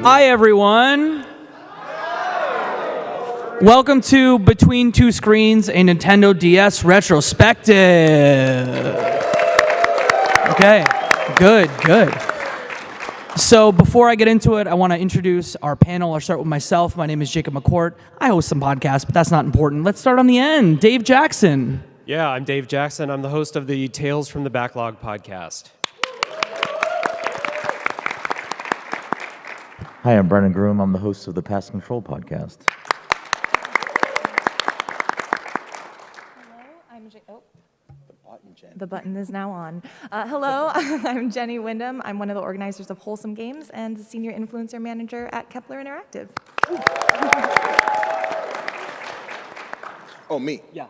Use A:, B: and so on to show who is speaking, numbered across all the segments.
A: Hi, everyone. Welcome to Between Two Screens, a Nintendo DS Retrospective. Okay, good. So before I get into it, I want to introduce our panel. I'll start with myself. My name is Jacob McCourt. I host some podcasts, but that's not important. Let's start on the end. Dave Jackson.
B: Yeah, I'm Dave Jackson. I'm the host of the Tales from the Backlog podcast.
C: Hi, I'm Brenden Groom. I'm the host of the PAX Control podcast.
D: The button is now on. Hello, I'm Jenny Windom. I'm one of the organizers of Wholesome Games and the senior influencer manager at Kepler Interactive.
E: Oh, me?
A: Yeah.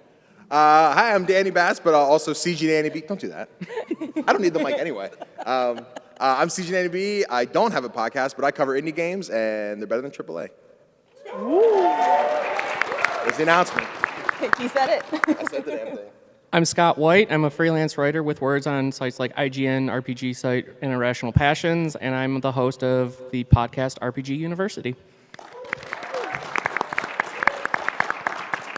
E: Hi, I'm Danny Bass, but also CGDannyB. Don't do that. I don't need the mic anyway. I'm CGDannyB. I don't have a podcast, but I cover indie games, and they're better than AAA. There's the announcement.
D: He said it.
E: I said the damn thing.
F: I'm Scott White. I'm a freelance writer with words on sites like IGN, RPG site, and Irrational Passions, and I'm the host of the podcast RPG University.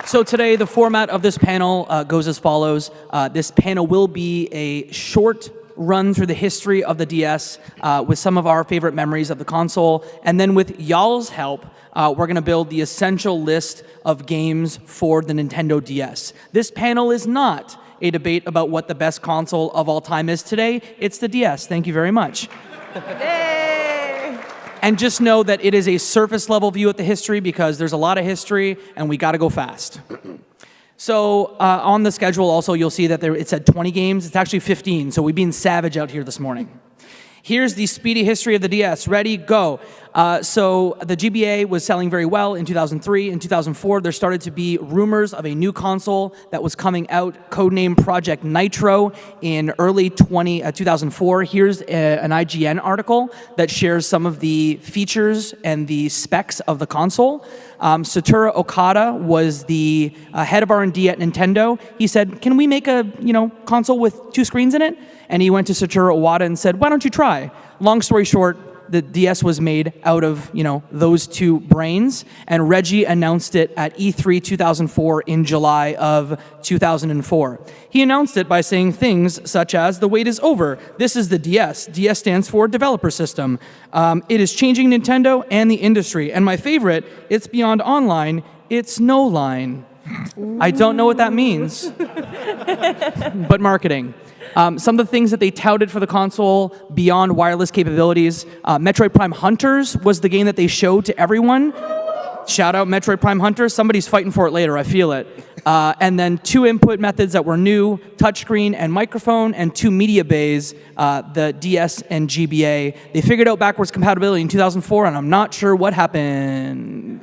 A: So today, the format of this panel goes as follows. This panel will be a short run through the history of the DS with some of our favorite memories of the console. And then with y'all's help, we're going to build the essential list of games for the Nintendo DS. This panel is not a debate about what the best console of all time is today. It's the DS. Thank you very much.
D: Yay!
A: And just know that it is a surface level view at the history because there's a lot of history and we got to go fast. So on the schedule also, you'll see that it said 20 games. It's actually 15, so we've been savage out here this morning. Here's the speedy history of the DS. Ready, go. So the GBA was selling very well in 2003. In 2004, there started to be rumors of a new console that was coming out, codenamed Project Nitro, in early 2004. Here's an IGN article that shares some of the features and the specs of the console. Satoru Okada was the head of R&D at Nintendo. He said, "Can we make a console with two screens in it?" And he went to Satoru Iwata and said, "Why don't you try?" Long story short, the DS was made out of, those two brains, and Reggie announced it at E3 2004 in July of 2004. He announced it by saying things such as, "The wait is over. This is the DS. DS stands for Developer System. It is changing Nintendo and the industry. And my favorite, it's beyond online, it's no line." I don't know what that means, but marketing. Some of the things that they touted for the console beyond wireless capabilities, Metroid Prime Hunters was the game that they showed to everyone. Shout out Metroid Prime Hunters. Somebody's fighting for it later, I feel it. And then two input methods that were new, touchscreen and microphone, and two media bays, the DS and GBA. They figured out backwards compatibility in 2004, and I'm not sure what happened.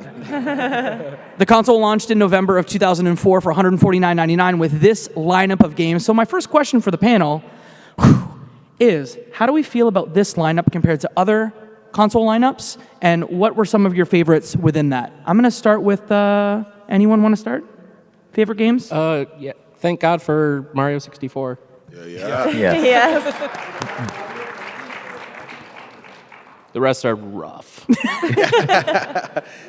A: The console launched in November of 2004 for $149.99 with this lineup of games. So my first question for the panel is, how do we feel about this lineup compared to other console lineups, and what were some of your favorites within that? I'm going to start with, anyone want to start? Favorite games?
F: Yeah. Thank God for Mario 64.
E: Yeah.
D: Yes.
F: The rest are rough.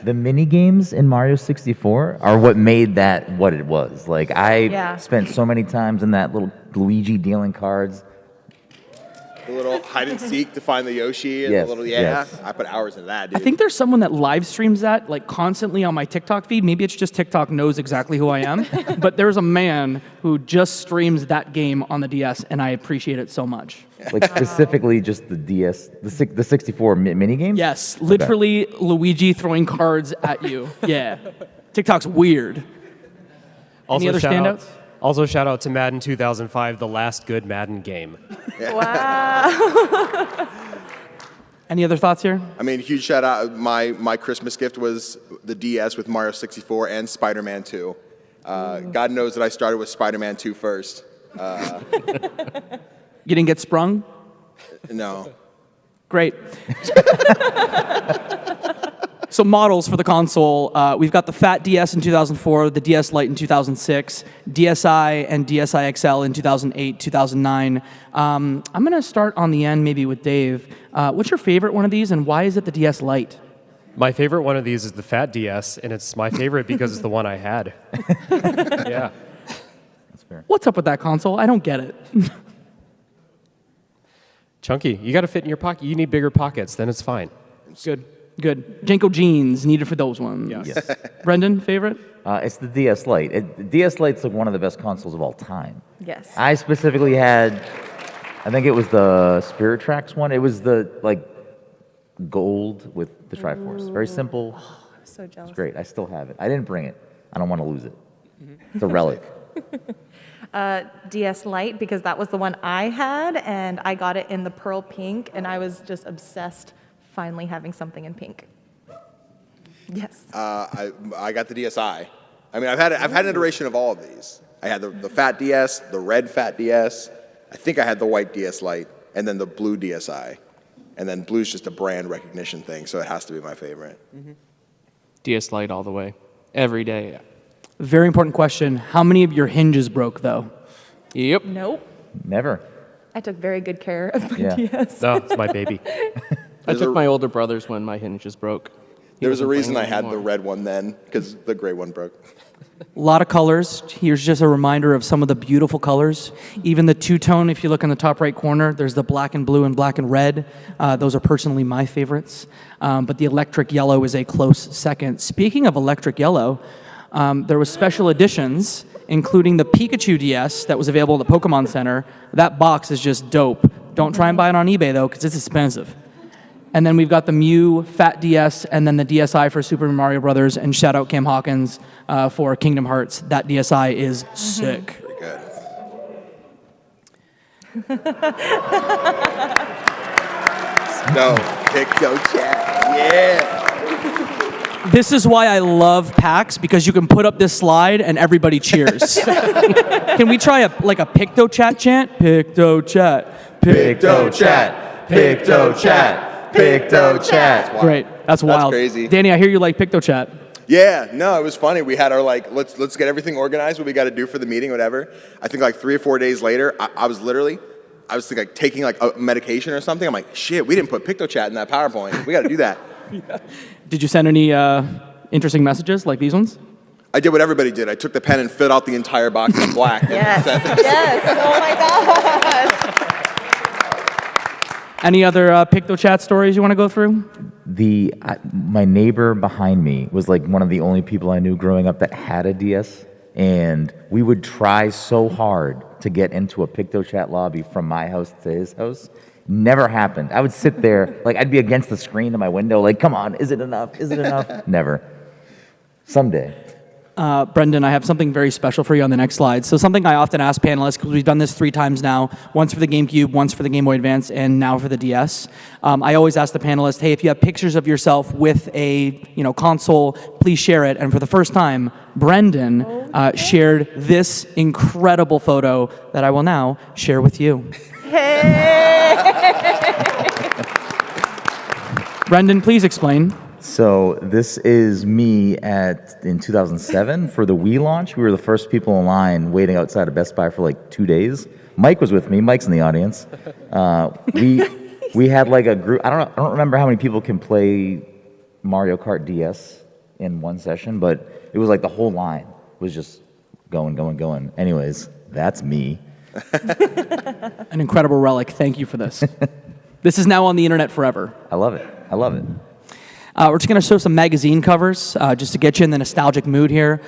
C: The mini games in Mario 64 are what made that what it was. Like, I spent so many times in that little Luigi dealing cards.
E: The little hide and seek to find the Yoshi and
C: Yes,
E: the little,
C: yes.
E: I put hours into that, dude.
A: I think there's someone that live streams that constantly on my TikTok feed. Maybe it's just TikTok knows exactly who I am. But there's a man who just streams that game on the DS, and I appreciate it so much.
C: Like, specifically just the DS, the 64 mini games?
A: Yes, literally Luigi throwing cards at you. Yeah. TikTok's weird. Any other standouts?
B: Also, shout out to Madden 2005, the last good Madden game.
D: Wow.
A: Any other thoughts here?
E: I mean, huge shout out. My Christmas gift was the DS with Mario 64 and Spider-Man 2. God knows that I started with Spider-Man 2 first.
A: You didn't get sprung?
E: No.
A: Great. So models for the console, we've got the Fat DS in 2004, the DS Lite in 2006, DSi and DSi XL in 2008, 2009. I'm going to start on the end maybe with Dave. What's your favorite one of these, and why is it the DS Lite?
B: My favorite one of these is the Fat DS, and it's my favorite because it's the one I had. Yeah.
C: That's fair.
A: What's up with that console? I don't get it.
B: Chunky, you got to fit in your pocket. You need bigger pockets, then it's fine.
A: Good. Janko jeans needed for those ones.
B: Yes.
A: Brendan, favorite?
C: It's the DS Lite. The DS Lite's like one of the best consoles of all time.
D: Yes.
C: I specifically had, I think it was the Spirit Tracks one. It was the like gold with the Triforce. Very simple.
D: I'm so jealous.
C: It's great. I still have it. I didn't bring it. I don't want to lose it. It's a relic.
D: DS Lite, because that was the one I had, and I got it in the pearl pink, and I was just obsessed finally having something in pink. Yes.
E: I got the DSi. I mean, I've had an iteration of all of these. I had the Fat DS, the red Fat DS. I think I had the white DS Lite, and then the blue DSi. And then blue's just a brand recognition thing, so it has to be my favorite.
F: DS Lite all the way. Every day.
A: Very important question. How many of your hinges broke, though?
F: Yep.
D: Nope.
C: Never.
D: I took very good care of my
C: Yeah.
D: DS.
B: No, it's my baby.
F: I took my older brother's when my hinges broke.
E: There was a
F: wasn't
E: reason
F: playing
E: I had the
F: anymore.
E: red one then, because the gray one broke.
A: A lot of colors. Here's just a reminder of some of the beautiful colors. Even the two-tone, if you look in the top right corner, there's the black and blue and black and red. Those are personally my favorites. But the electric yellow is a close second. Speaking of electric yellow, there was special editions, including the Pikachu DS that was available at the Pokemon Center. That box is just dope. Don't try and buy it on eBay, though, because it's expensive. And then we've got the Mew Fat DS, and then the DSi for Super Mario Brothers, and shout out Cam Hawkins for Kingdom Hearts. That DSi is sick.
E: Pretty good. No, Picto Chat. Yeah.
A: This is why I love PAX, because you can put up this slide and everybody cheers. Can we try a Picto Chat chant? Picto Chat.
C: Picto Chat. Picto Chat. Picto Chat.
A: Great. That's wild.
E: crazy.
A: Danny, I hear you like Picto Chat.
E: Yeah, no, it was funny. We had our let's get everything organized, what we got to do for the meeting, whatever. I think 3 or 4 days later, I was thinking taking a medication or something. I'm like, shit, we didn't put PictoChat in that PowerPoint. We got to do that.
A: Did you send any interesting messages like these ones?
E: I did what everybody did. I took the pen and filled out the entire box in black.
D: Yes. Yes. Oh my God.
A: Any other Picto Chat stories you want to go through?
C: My neighbor behind me was like one of the only people I knew growing up that had a DS, and we would try so hard to get into a PictoChat lobby from my house to his house. Never happened. I would sit there, I'd be against the screen of my window, come on, is it enough? Is it enough? Never. Someday.
A: Brenden, I have something very special for you on the next slide. So something I often ask panelists, because we've done this 3 times now, once for the GameCube, once for the Game Boy Advance, and now for the DS. I always ask the panelists, hey, if you have pictures of yourself with a console, please share it. And for the first time, Brenden shared this incredible photo that I will now share with you. Brenden, please explain.
C: So this is me in 2007 for the Wii launch. We were the first people in line waiting outside of Best Buy for 2 days. Mike was with me. Mike's in the audience. We had a group. I don't remember how many people can play Mario Kart DS in one session, but it was the whole line was just going. Anyways, that's me.
A: An incredible relic. Thank you for this. This is now on the internet forever.
C: I love it.
A: We're just going to show some magazine covers just to get you in the nostalgic mood here.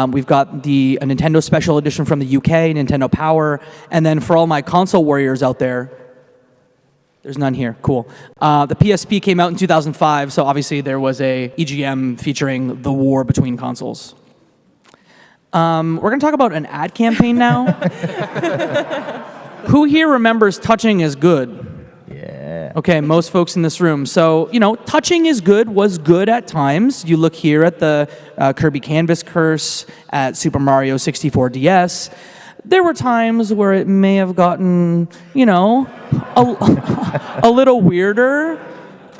A: We've got a Nintendo Special Edition from the UK, Nintendo Power, and then for all my console warriors out there, there's none here. Cool. The PSP came out in 2005, so obviously there was a EGM featuring the war between consoles. We're going to talk about an ad campaign now. Who here remembers Touching is Good?
C: Yeah.
A: Okay, most folks in this room. So, Touching is Good was good at times. You look here at the Kirby Canvas Curse, at Super Mario 64 DS. There were times where it may have gotten, a little weirder.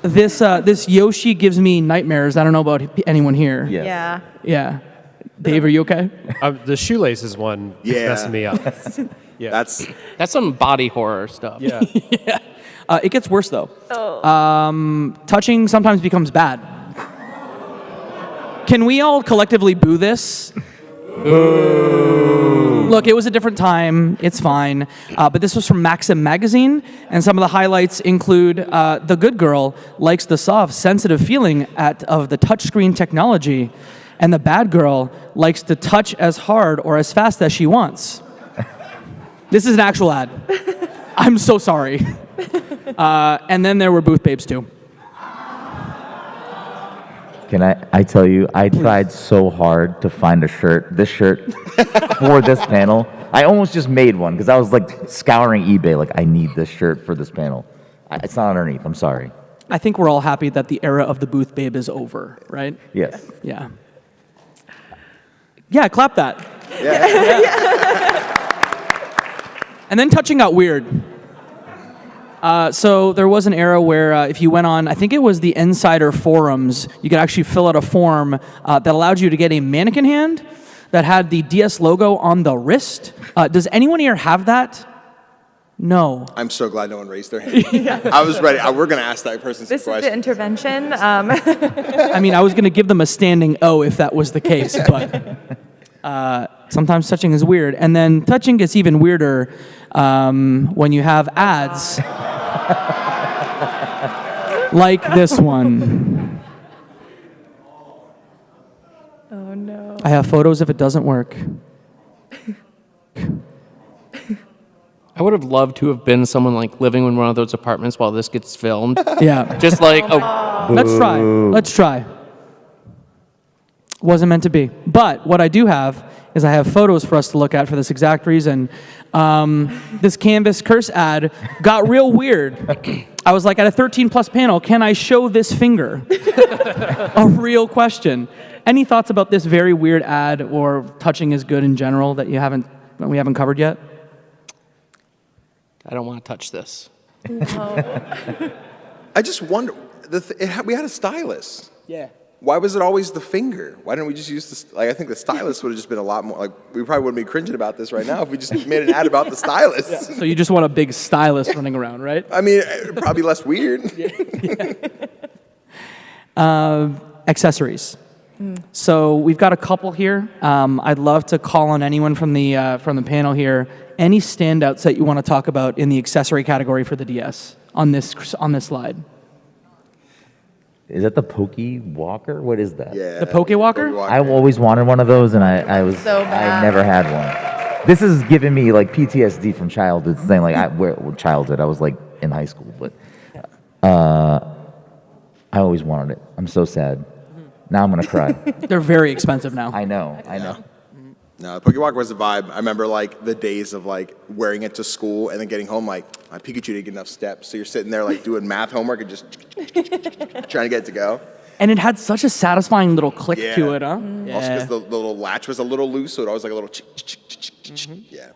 A: This Yoshi gives me nightmares. I don't know about anyone here.
C: Yes.
D: Yeah.
A: Yeah. Dave, are you okay?
B: The shoelaces one is
E: Yeah.
B: messing me up. Yeah.
E: That's
F: That's some body horror stuff.
B: Yeah.
A: It gets worse, though. Touching sometimes becomes bad. Can we all collectively boo this? Boo. Look, it was a different time. It's fine. But this was from Maxim magazine, and some of the highlights include the good girl likes the soft, sensitive feeling of the touchscreen technology, and the bad girl likes to touch as hard or as fast as she wants. This is an actual ad. I'm so sorry. And then there were booth babes, too.
C: Can I tell you, I tried so hard to find this shirt for this panel. I almost just made one because I was like scouring eBay, like I need this shirt for this panel. It's not underneath, I'm sorry.
A: I think we're all happy that the era of the booth babe is over, right?
C: Yes.
A: Yeah. Yeah, clap that.
E: Yeah.
A: And then touching got weird. So there was an era where if you went on, I think it was the Insider forums, you could actually fill out a form that allowed you to get a mannequin hand that had the DS logo on the wrist. Does anyone here have that? No.
E: I'm so glad no one raised their hand. I was ready. We're going to ask that person some
D: This is the
E: questions.
D: intervention.
A: I mean, I was going to give them a standing O if that was the case, but sometimes touching is weird. And then touching gets even weirder when you have ads like this one.
D: Oh, no.
A: I have photos if it doesn't work.
F: I would have loved to have been someone like living in one of those apartments while this gets filmed.
A: Yeah.
F: Just like, oh,
A: Let's try. Wasn't meant to be. But what I do have is I have photos for us to look at for this exact reason. This Canvas curse ad got real weird. I was like, at a 13+ panel, can I show this finger? A real question. Any thoughts about this very weird ad or touching is good in general that we haven't covered yet?
F: I don't want to touch this.
E: I just wonder, we had a stylus.
A: Yeah.
E: Why was it always the finger? Why didn't we just use this? Like, I think the stylus would have just been a lot more, like, we probably wouldn't be cringing about this right now if we just made an ad about the stylus.
A: So you just want a big stylus running around, right?
E: I mean, probably less weird.
A: Accessories. So we've got a couple here. I'd love to call on anyone from the panel here. Any standouts that you want to talk about in the accessory category for the DS on this slide?
C: Is that the Pokey Walker? What is that?
E: Yeah.
A: The Poke Walker?
C: I've always wanted one of those, and I never had one. This is giving me like PTSD from childhood. Saying like childhood, I was like in high school, but I always wanted it. I'm so sad. Now I'm gonna cry.
A: They're very expensive now.
C: I know.
E: No, the Pokewalker was a vibe. I remember like the days of like wearing it to school and then getting home like my Pikachu didn't get enough steps, so you're sitting there like doing math homework and just trying to get it to go.
A: And it had such a satisfying little click
E: Yeah.
A: to it, huh?
E: Also because the little latch was a little loose, so it always like a little yeah.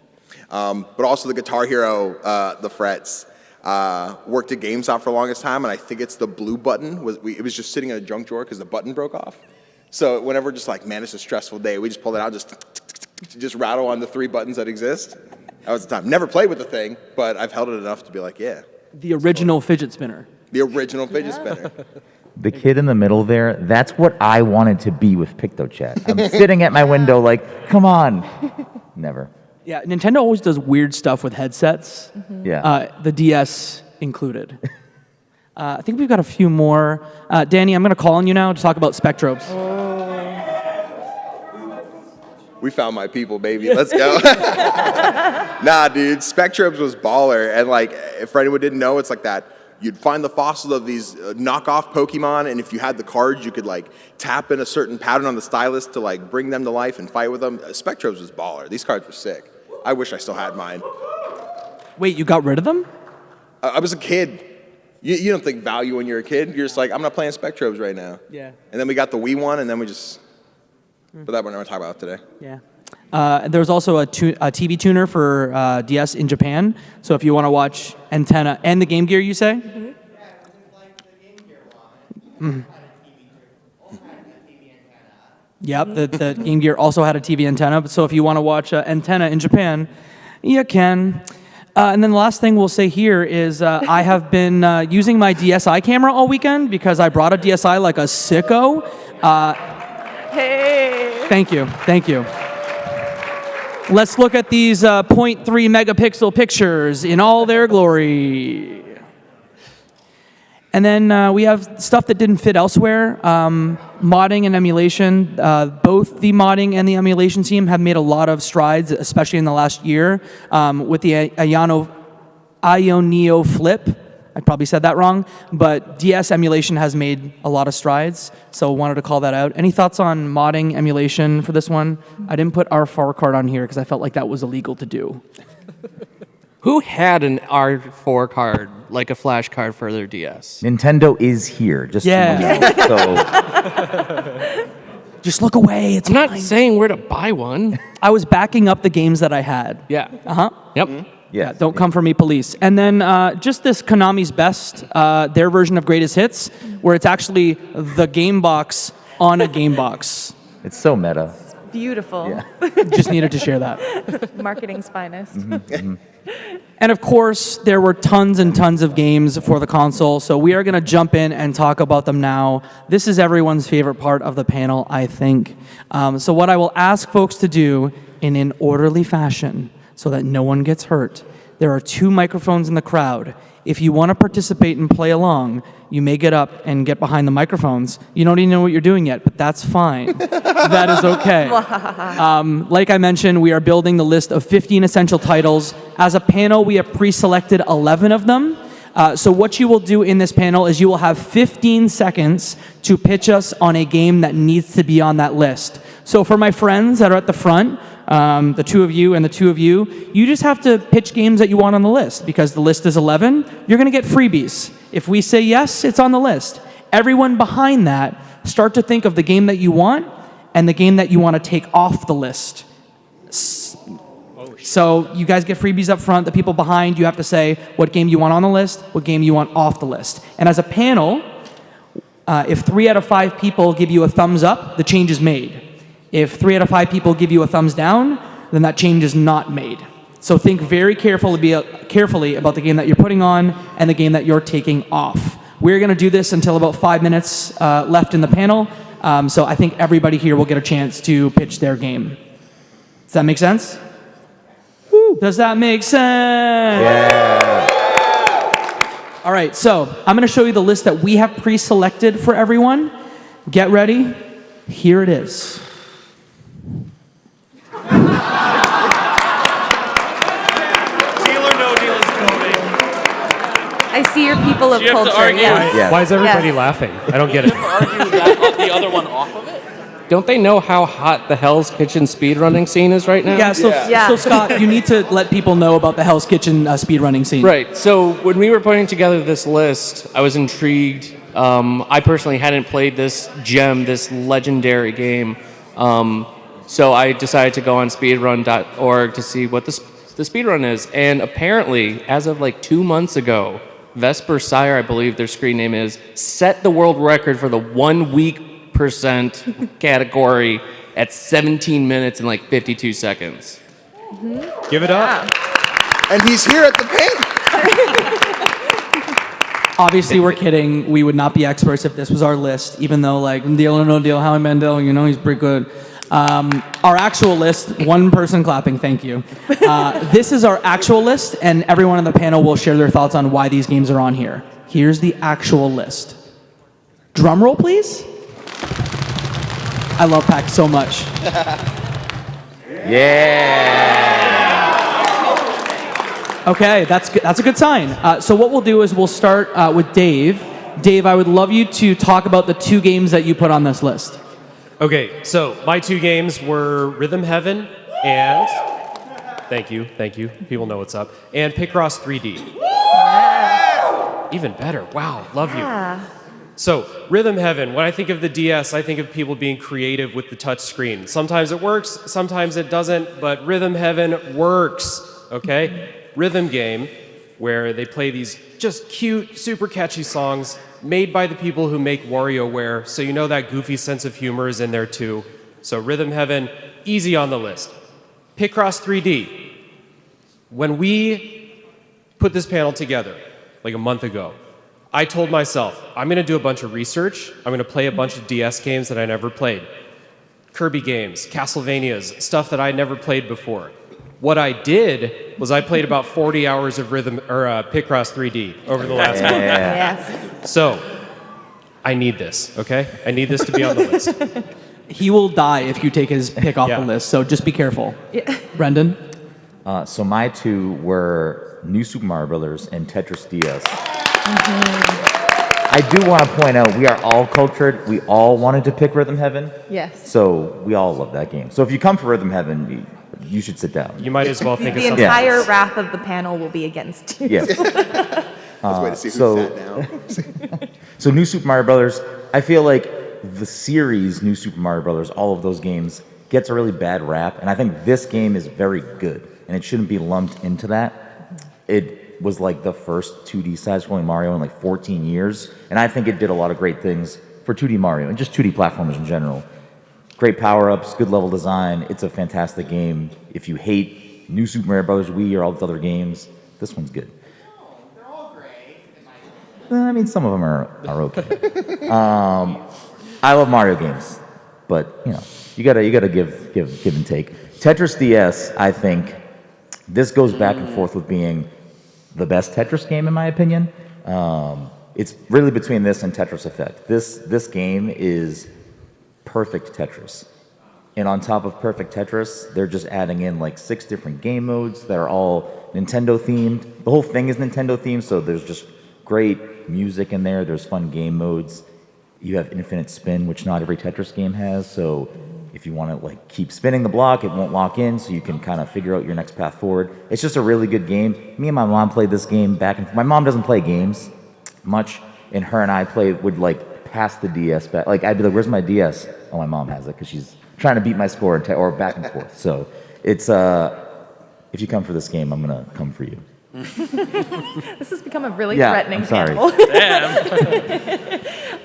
E: But also the Guitar Hero, the frets. Worked at GameStop for the longest time, and I think it's the blue button. It was just sitting in a junk drawer because the button broke off. So whenever just like, man, it's a stressful day, we just pulled it out, just rattle on the 3 buttons that exist. That was the time. Never played with the thing, but I've held it enough to be like, yeah.
A: The original fidget spinner.
E: The original fidget spinner.
C: The kid in the middle there, that's what I wanted to be with PictoChat. I'm sitting at my window like, come on. Never.
A: Yeah, Nintendo always does weird stuff with headsets.
C: Yeah.
A: The DS included. I think we've got a few more. Danny, I'm going to call on you now to talk about Spectrobes.
E: We found my people, baby. Let's go. Nah, dude, Spectrobes was baller. And like, if anyone didn't know, it's like that. You'd find the fossils of these knockoff Pokemon, and if you had the cards, you could like tap in a certain pattern on the stylus to like bring them to life and fight with them. Spectrobes was baller. These cards were sick. I wish I still had mine.
A: Wait, you got rid of them?
E: I was a kid. You don't think value when you're a kid. You're just like, I'm not playing Spectrobes right now.
A: Yeah.
E: And then we got the Wii one, and then we just... But that we're not going to talk about today.
A: Yeah. There was also a TV tuner for DS in Japan. So if you want to watch Antenna and the Game Gear, you say? Mm-hmm. Yep, the Game Gear also had a TV antenna. So if you want to watch Antenna in Japan, you can. And then the last thing we'll say here is I have been using my DSi camera all weekend because I brought a DSi like a sicko.
D: Hey.
A: Thank you. Let's look at these 0.3 megapixel pictures in all their glory. And then we have stuff that didn't fit elsewhere. Modding and emulation. Both the modding and the emulation team have made a lot of strides, especially in the last year, with the Ioneo Flip. I probably said that wrong, but DS emulation has made a lot of strides, so wanted to call that out. Any thoughts on modding emulation for this one? I didn't put R4 card on here because I felt like that was illegal to do.
F: Who had an R4 card, like a flash card for their DS?
C: Nintendo is here, just so you know. So
A: Just look away, it's
F: I'm not
A: fine.
F: saying where to buy one.
A: I was backing up the games that I had.
F: Yeah.
A: Uh-huh.
F: Yep.
A: Yeah, don't come for me, police. And then just this Konami's Best, their version of Greatest Hits, where it's actually the game box on a game box.
C: it's so meta.
D: Beautiful.
C: Yeah.
A: Just needed to share that.
D: Marketing's finest.
A: And of course, there were tons and tons of games for the console, so we are going to jump in and talk about them now. This is everyone's favorite part of the panel, I think. So what I will ask folks to do in an orderly fashion, so that no one gets hurt. There are 2 microphones in the crowd. If you want to participate and play along, you may get up and get behind the microphones. You don't even know what you're doing yet, but that's fine. That is okay. Like I mentioned, we are building the list of 15 essential titles. As a panel, we have pre-selected 11 of them. So what you will do in this panel is you will have 15 seconds to pitch us on a game that needs to be on that list. So for my friends that are at the front, the 2 of you and the 2 of you, you just have to pitch games that you want on the list. Because the list is 11, you're going to get freebies. If we say yes, it's on the list. Everyone behind that, start to think of the game that you want and the game that you want to take off the list. So you guys get freebies up front. The people behind, you have to say what game you want on the list, what game you want off the list. And as a panel, if 3 out of 5 people give you a thumbs up, the change is made. If 3 out of 5 people give you a thumbs down, then that change is not made. So think very carefully about the game that you're putting on and the game that you're taking off. We're going to do this until about 5 minutes left in the panel. So I think everybody here will get a chance to pitch their game. Does that make sense? Woo. Does that make sense?
C: Yeah.
A: All right, so I'm going to show you the list that we have pre-selected for everyone. Get ready. Here it is.
D: I see your people of
F: You have to
D: culture.
F: argue.
D: Yes.
C: Yeah.
B: Why is everybody
D: Yes.
B: laughing? I don't get it.
G: The other one off of it?
F: Don't they know how hot the Hell's Kitchen speedrunning scene is right now?
A: Yeah, so,
D: Yeah.
A: so Scott, you need to let people know about the Hell's Kitchen speedrunning scene.
F: Right. So when we were putting together this list, I was intrigued. I personally hadn't played this gem, this legendary game. So I decided to go on speedrun.org to see what the speedrun is. And apparently, as of like 2 months ago, Vesper Sire, I believe their screen name is, set the world record for the 1 week percent category at 17 minutes and like 52 seconds.
B: Give it up.
E: And he's here at the panel.
A: Obviously, we're kidding. We would not be experts if this was our list, even though, like, deal or no deal, Howie Mandel, you know, he's pretty good. Our actual list, 1 person clapping, thank you. This is our actual list, and everyone on the panel will share their thoughts on why these games are on here. Here's the actual list. Drum roll, please. I love PAX so much.
C: Yeah.
A: Okay, that's good. That's a good sign. So what we'll do is we'll start with Dave. Dave, I would love you to talk about the 2 games that you put on this list.
B: Okay, so my 2 games were Rhythm Heaven and thank you, people know what's up, and Picross 3D. Even better, wow, love you.
D: Yeah.
B: So, Rhythm Heaven, when I think of the DS, I think of people being creative with the touch screen. Sometimes it works, sometimes it doesn't, but Rhythm Heaven works, okay? Rhythm game, where they play these just cute, super catchy songs made by the people who make WarioWare, so you know that goofy sense of humor is in there too. So Rhythm Heaven, easy on the list. Picross 3D. When we put this panel together like a month ago. I told myself, I'm going to do a bunch of research. I'm going to play a bunch of DS games that I never played. Kirby games, Castlevanias, stuff that I never played before. What I did was I played about 40 hours of Picross 3D over the last month.
D: Yes.
B: So, I need this, okay? I need this to be on the list.
A: He will die if you take his pick off
B: Yeah.
A: the list, so just be careful. Brenden?
C: So my two were New Super Mario Brothers and Tetris DS. I do want to point out we are all cultured. We all wanted to pick Rhythm Heaven.
D: Yes.
C: So we all love that game. So if you come for Rhythm Heaven, you should sit down.
B: You might as well think of
D: The
B: something
D: entire
B: else.
D: wrath of the panel will be against you.
C: Yeah.
E: Let's wait to see who
C: so-
E: sat down.
C: So New Super Mario Brothers, I feel like the series New Super Mario Brothers, all of those games, gets a really bad rap, and I think this game is very good, and it shouldn't be lumped into that. It was like the first 2D side-scrolling Mario in like 14 years, and I think it did a lot of great things for 2D Mario and just 2D platformers in general. Great power-ups, good level design. It's a fantastic game. If you hate New Super Mario Brothers Wii or all these other games, this one's good. I mean, some of them are okay. I love Mario games, but you gotta give and take. Tetris DS, I think, this goes back and forth with being the best Tetris game in my opinion. It's really between this and Tetris Effect. This game is perfect Tetris. And on top of perfect Tetris, they're just adding in like 6 different game modes that are all Nintendo themed. The whole thing is Nintendo themed, so there's just great music in there. There's fun game modes. You have infinite spin, which not every Tetris game has. So if you want to like keep spinning the block, it won't lock in, so you can kind of figure out your next path forward. It's just a really good game. Me and my mom played this game back and forth. My mom doesn't play games much, and her and I would like pass the DS back. Like I'd be like, "Where's my DS?" Oh, my mom has it because she's trying to beat my score or back and forth. So it's if you come for this game, I'm gonna come for you.
D: This has become a really
C: Yeah,
D: threatening
C: I'm sorry.
D: panel.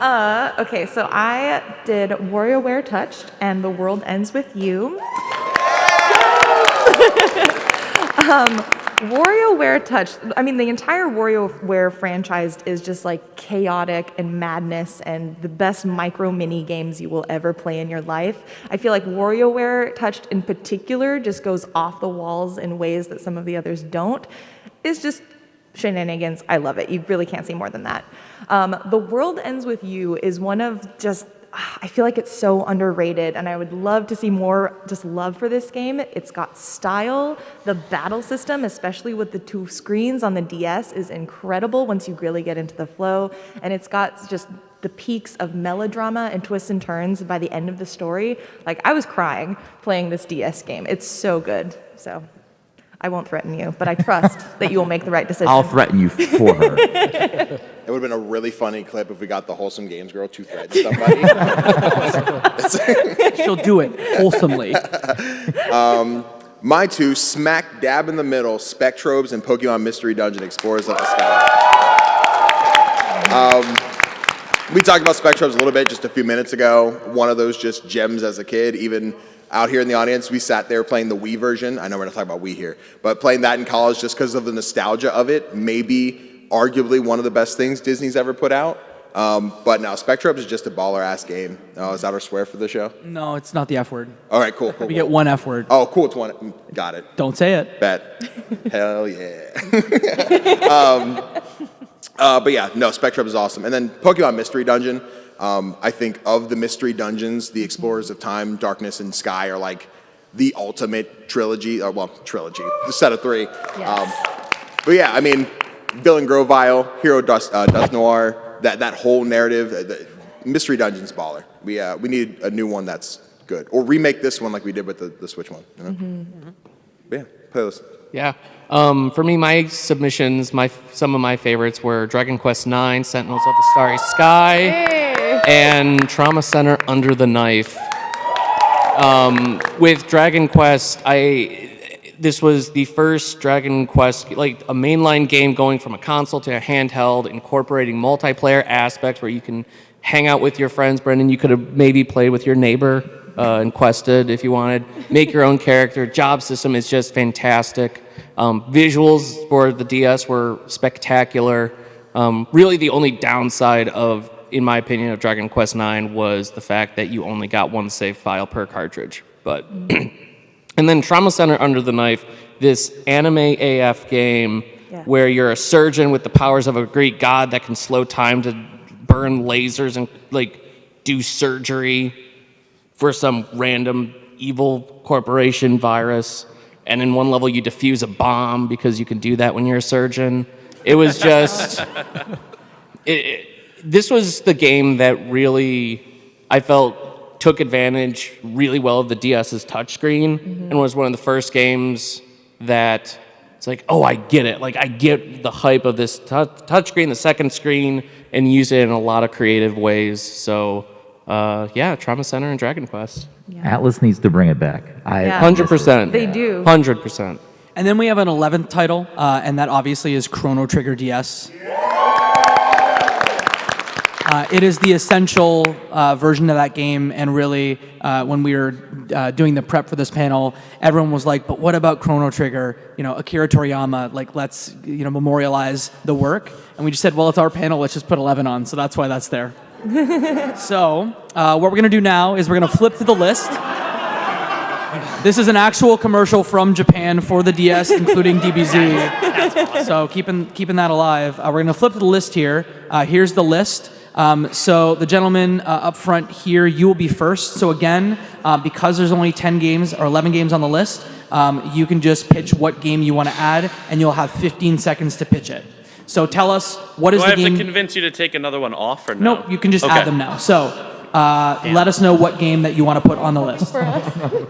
G: Damn.
D: Okay, so I did WarioWare Touched and The World Ends With You. WarioWare Touched, I mean, the entire WarioWare franchise is just like chaotic and madness and the best micro mini games you will ever play in your life. I feel like WarioWare Touched in particular just goes off the walls in ways that some of the others don't. It's just shenanigans. I love it. You really can't see more than that. The World Ends With You is one of just, I feel like it's so underrated, and I would love to see more just love for this game. It's got style. The battle system, especially with the 2 screens on the DS, is incredible once you really get into the flow, and it's got just the peaks of melodrama and twists and turns by the end of the story. Like, I was crying playing this DS game. It's so good. So I won't threaten you, but I trust that you will make the right decision.
C: I'll threaten you for her.
E: It would have been a really funny clip if we got the Wholesome Games girl to threaten somebody.
A: She'll do it wholesomely.
E: My 2, smack dab in the middle, Spectrobes and Pokemon Mystery Dungeon Explorers of the Sky. We talked about Spectrobes a little bit just a few minutes ago. One of those just gems as a kid. Even out here in the audience, we sat there playing the Wii version. I know we're not talking about Wii here, but playing that in college just because of the nostalgia of it, maybe arguably one of the best things Disney's ever put out. But no, Spectrobes is just a baller-ass game. Is that our swear for the show?
A: No, it's not the F word.
E: All right, cool.
A: We get one F word.
E: Oh, cool. It's one. Got it.
A: Don't say it.
E: Bet. Hell yeah. But yeah, no, Spectrobes is awesome. And then Pokemon Mystery Dungeon. I think of the Mystery Dungeons, the Explorers of Time, Darkness, and Sky are like the ultimate trilogy. Trilogy. The set of 3.
D: Yes.
E: But yeah, I mean, Villain Grovile, Hero Dust Noir, that whole narrative, the Mystery Dungeon's baller. We need a new one that's good, or remake this one like we did with the Switch one. You know? But yeah, playlist.
F: Yeah. For me, my submissions, some of my favorites were Dragon Quest IX, Sentinels of the Starry Sky, and Trauma Center Under the Knife. With Dragon Quest, this was the first Dragon Quest, like a mainline game going from a console to a handheld, incorporating multiplayer aspects where you can hang out with your friends. Brenden, you could have maybe played with your neighbor and quested if you wanted. Make your own character. Job system is just fantastic. Visuals for the DS were spectacular. Really, the only downside of, in my opinion, of Dragon Quest IX was the fact that you only got one save file per cartridge. But and then Trauma Center Under the Knife, this anime AF game where you're a surgeon with the powers of a Greek god that can slow time to burn lasers and like do surgery for some random evil corporation virus. And in one level you defuse a bomb because you can do that when you're a surgeon. It was just this was the game that really I felt took advantage really well of the DS's touchscreen and was one of the first games that it's like, oh, I get it. Like, I get the hype of this touchscreen, the second screen, and use it in a lot of creative ways. So, yeah, Trauma Center and Dragon Quest.
C: Atlas needs to bring it back.
F: 100%.
D: They do.
F: 100%.
A: And then we have an 11th title, and that obviously is Chrono Trigger DS. It is the essential version of that game, and really, when we were doing the prep for this panel, everyone was like, but what about Chrono Trigger? You know, Akira Toriyama, like, let's, you know, memorialize the work. And we just said, well, it's our panel, let's just put 11 on, so that's why that's there. So, what we're going to do now is we're going to flip to the list. This is an actual commercial from Japan for the DS, including DBZ. So keeping that alive. We're going to flip to the list here. Here's the list. So the gentleman up front here, you will be first. So again, because there's only 10 games or 11 games on the list, you can just pitch what game you want to add, and you'll have 15 seconds to pitch it. So tell us, what is
G: Do
A: the
G: I have
A: game?
G: to convince you to take another one off or no?
A: Nope, you can just add them now. So let us know what game that you want to put on the list.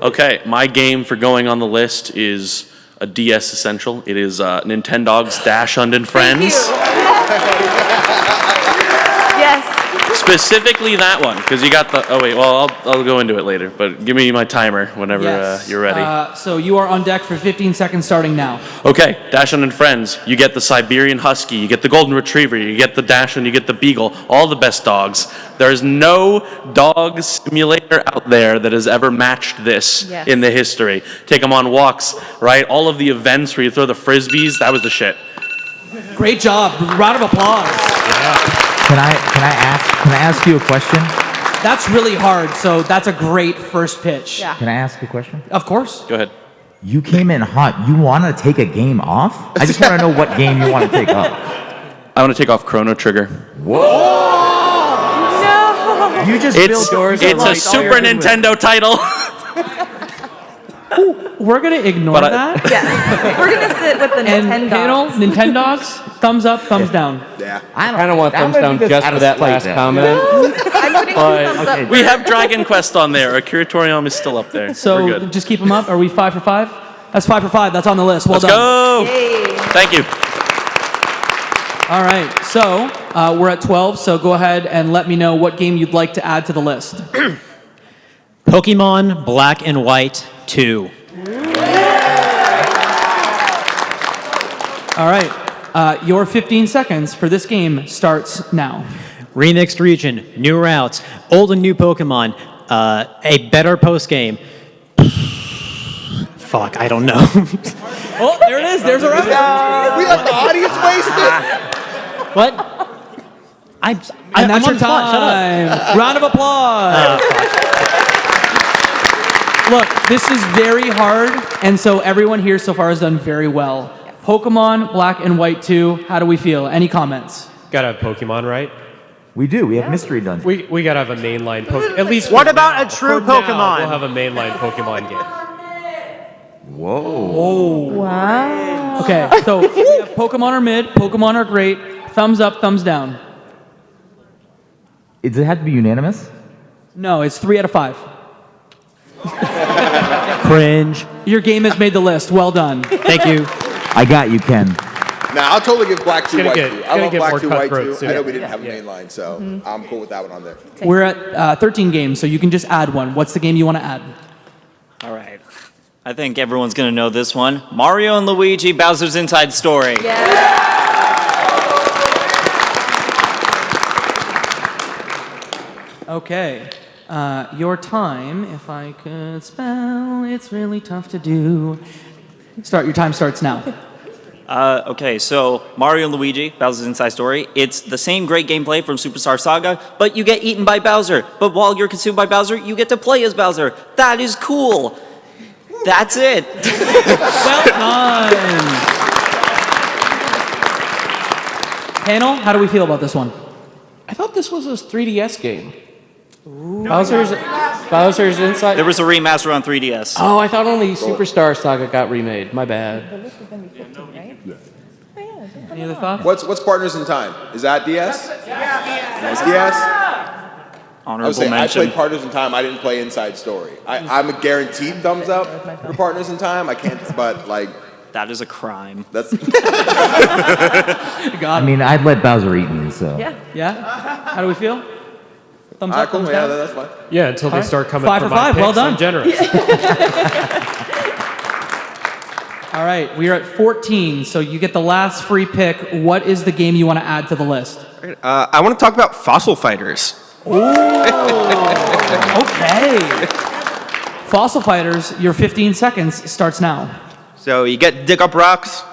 G: Okay, my game for going on the list is a DS essential. It is Nintendogs Dash Hunt and Friends.
D: Yes.
G: Specifically that one, because you got the. Oh wait, well I'll go into it later. But give me my timer whenever
A: Yes.
G: you're ready.
A: So you are on deck for 15 seconds starting now.
G: Okay, Dash Hunt and Friends. You get the Siberian Husky, you get the Golden Retriever, you get the Dachshund, you get the Beagle, all the best dogs. There is no dog simulator out there that has ever matched this in the history. Take them on walks, right? All of the events where you throw the frisbees, that was the shit.
A: Great job. Round of applause.
C: Can I ask you a question?
A: That's really hard, so that's a great first pitch.
D: Yeah.
C: Can I ask a question?
A: Of course.
G: Go ahead.
C: You came in hot. You want to take a game off? I just want to know what game you want to take off.
G: I want to take off Chrono Trigger.
C: You just
G: It's
C: built
G: a Super Nintendo title.
A: We're going to ignore
G: But
A: that.
D: Yeah. We're going to sit with the
A: And panel,
D: Nintendo.
A: Nintendogs, thumbs up, thumbs down.
E: Yeah.
F: I kind of want thumbs down just for that last comment.
D: I'm putting thumbs up.
G: We have Dragon Quest on there. Akira Toriyama is still up there. We're
A: So
G: good.
A: just keep them up. Are we 5 for 5? That's 5 for 5. That's on the list. Well
G: Let's
A: done.
G: go.
D: Yay.
G: Thank you.
A: All right. So we're at 12. So go ahead and let me know what game you'd like to add to the list.
H: Pokemon Black and White 2.
A: All right. Your 15 seconds for this game starts now.
H: Remixed region, new routes, old and new Pokemon, a better post game. Fuck, I don't know.
A: Oh, there it is. There's our reference.
E: We let the audience waste it.
H: What? I'm
A: And that's
H: on
A: your
H: the spot, shut up.
A: time. Round of applause. Look, this is very hard, and so everyone here so far has done very well. Pokemon Black and White 2, how do we feel? Any comments?
B: Gotta have Pokemon, right?
C: We do. We have Mystery Dungeon.
B: We gotta have a mainline Pokemon. At least.
H: What
B: for
H: about
B: now.
H: a true
B: For now,
H: Pokemon?
B: we'll have a mainline Pokemon game.
C: Whoa.
D: Wow.
A: Okay, so we have Pokemon are mid, Pokemon are great, thumbs up, thumbs down.
C: Does it have to be unanimous?
A: No, it's 3 out of 5.
H: Cringe.
A: Your game has made the list. Well done.
H: Thank you.
C: I got you, Ken.
E: Now I'll totally give Black 2
B: Gonna
E: White
B: get-
E: 2. I
B: gonna
E: love
B: get
E: Black
B: more
E: 2 White 2.
B: cutthroat soon.
E: I know we didn't have a main line, so I'm cool with that one on there.
A: We're at 13 games, so you can just add one. What's the game you want to add?
I: All right. I think everyone's going to know this one. Mario and Luigi Bowser's Inside Story.
A: Okay. Your time, if I could spell, it's really tough to do. Start. Your time starts now.
I: Okay, so Mario and Luigi, Bowser's Inside Story. It's the same great gameplay from Superstar Saga, but you get eaten by Bowser. But while you're consumed by Bowser, you get to play as Bowser. That is cool. That's it.
A: Well done. Panel, how do we feel about this one?
B: I thought this was a 3DS game. Bowser's Inside.
I: There was a remaster on 3DS.
B: Oh, I thought only Superstar Saga got remade. My bad.
A: Any other thoughts?
E: What's Partners in Time? Is that DS? That's DS? I
I: Honorable
E: was saying, I
I: mention.
E: played Partners in Time. I didn't play Inside Story. I'm a guaranteed thumbs up for Partners in Time. I can't, but like,
I: That is a crime.
E: that's.
C: I mean, I'd let Bowser eat me, so.
D: Yeah.
A: Yeah? How do we feel? Thumbs up,
E: Cool,
A: thumbs
E: yeah,
A: down?
E: that's fine.
B: Yeah, until they start coming
A: 5
B: for
A: for
B: my
A: 5, well
B: picks, I'm
A: done.
B: generous.
A: All right, we are at 14, so you get the last free pick. What is the game you want to add to the list?
J: I want to talk about Fossil Fighters.
A: Okay. Fossil Fighters, your 15 seconds starts now.
J: So you get dig up rocks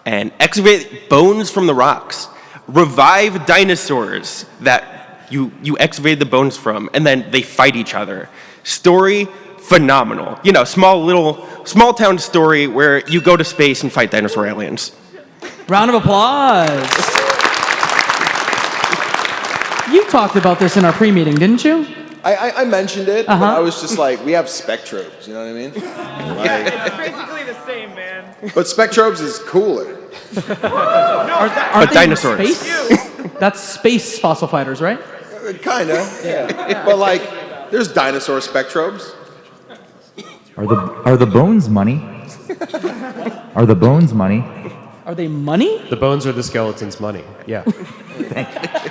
J: and excavate bones from the rocks. Revive dinosaurs that you excavate the bones from, and then they fight each other. Story, phenomenal. You know, small town story where you go to space and fight dinosaur aliens.
A: Round of applause. You talked about this in our pre-meeting, didn't you?
E: I mentioned it, but I was just like, we have Spectrobes, you know what I mean? Like,
K: It's basically the same, man.
E: but Spectrobes is cooler.
A: Aren't
J: But
A: they in
J: dinosaurs.
A: Space? That's space fossil fighters, right?
E: Kinda, yeah. But like, there's dinosaur Spectrobes.
C: Are the bones money? Are the bones money?
A: Are they money?
B: The bones are the skeleton's money. Yeah.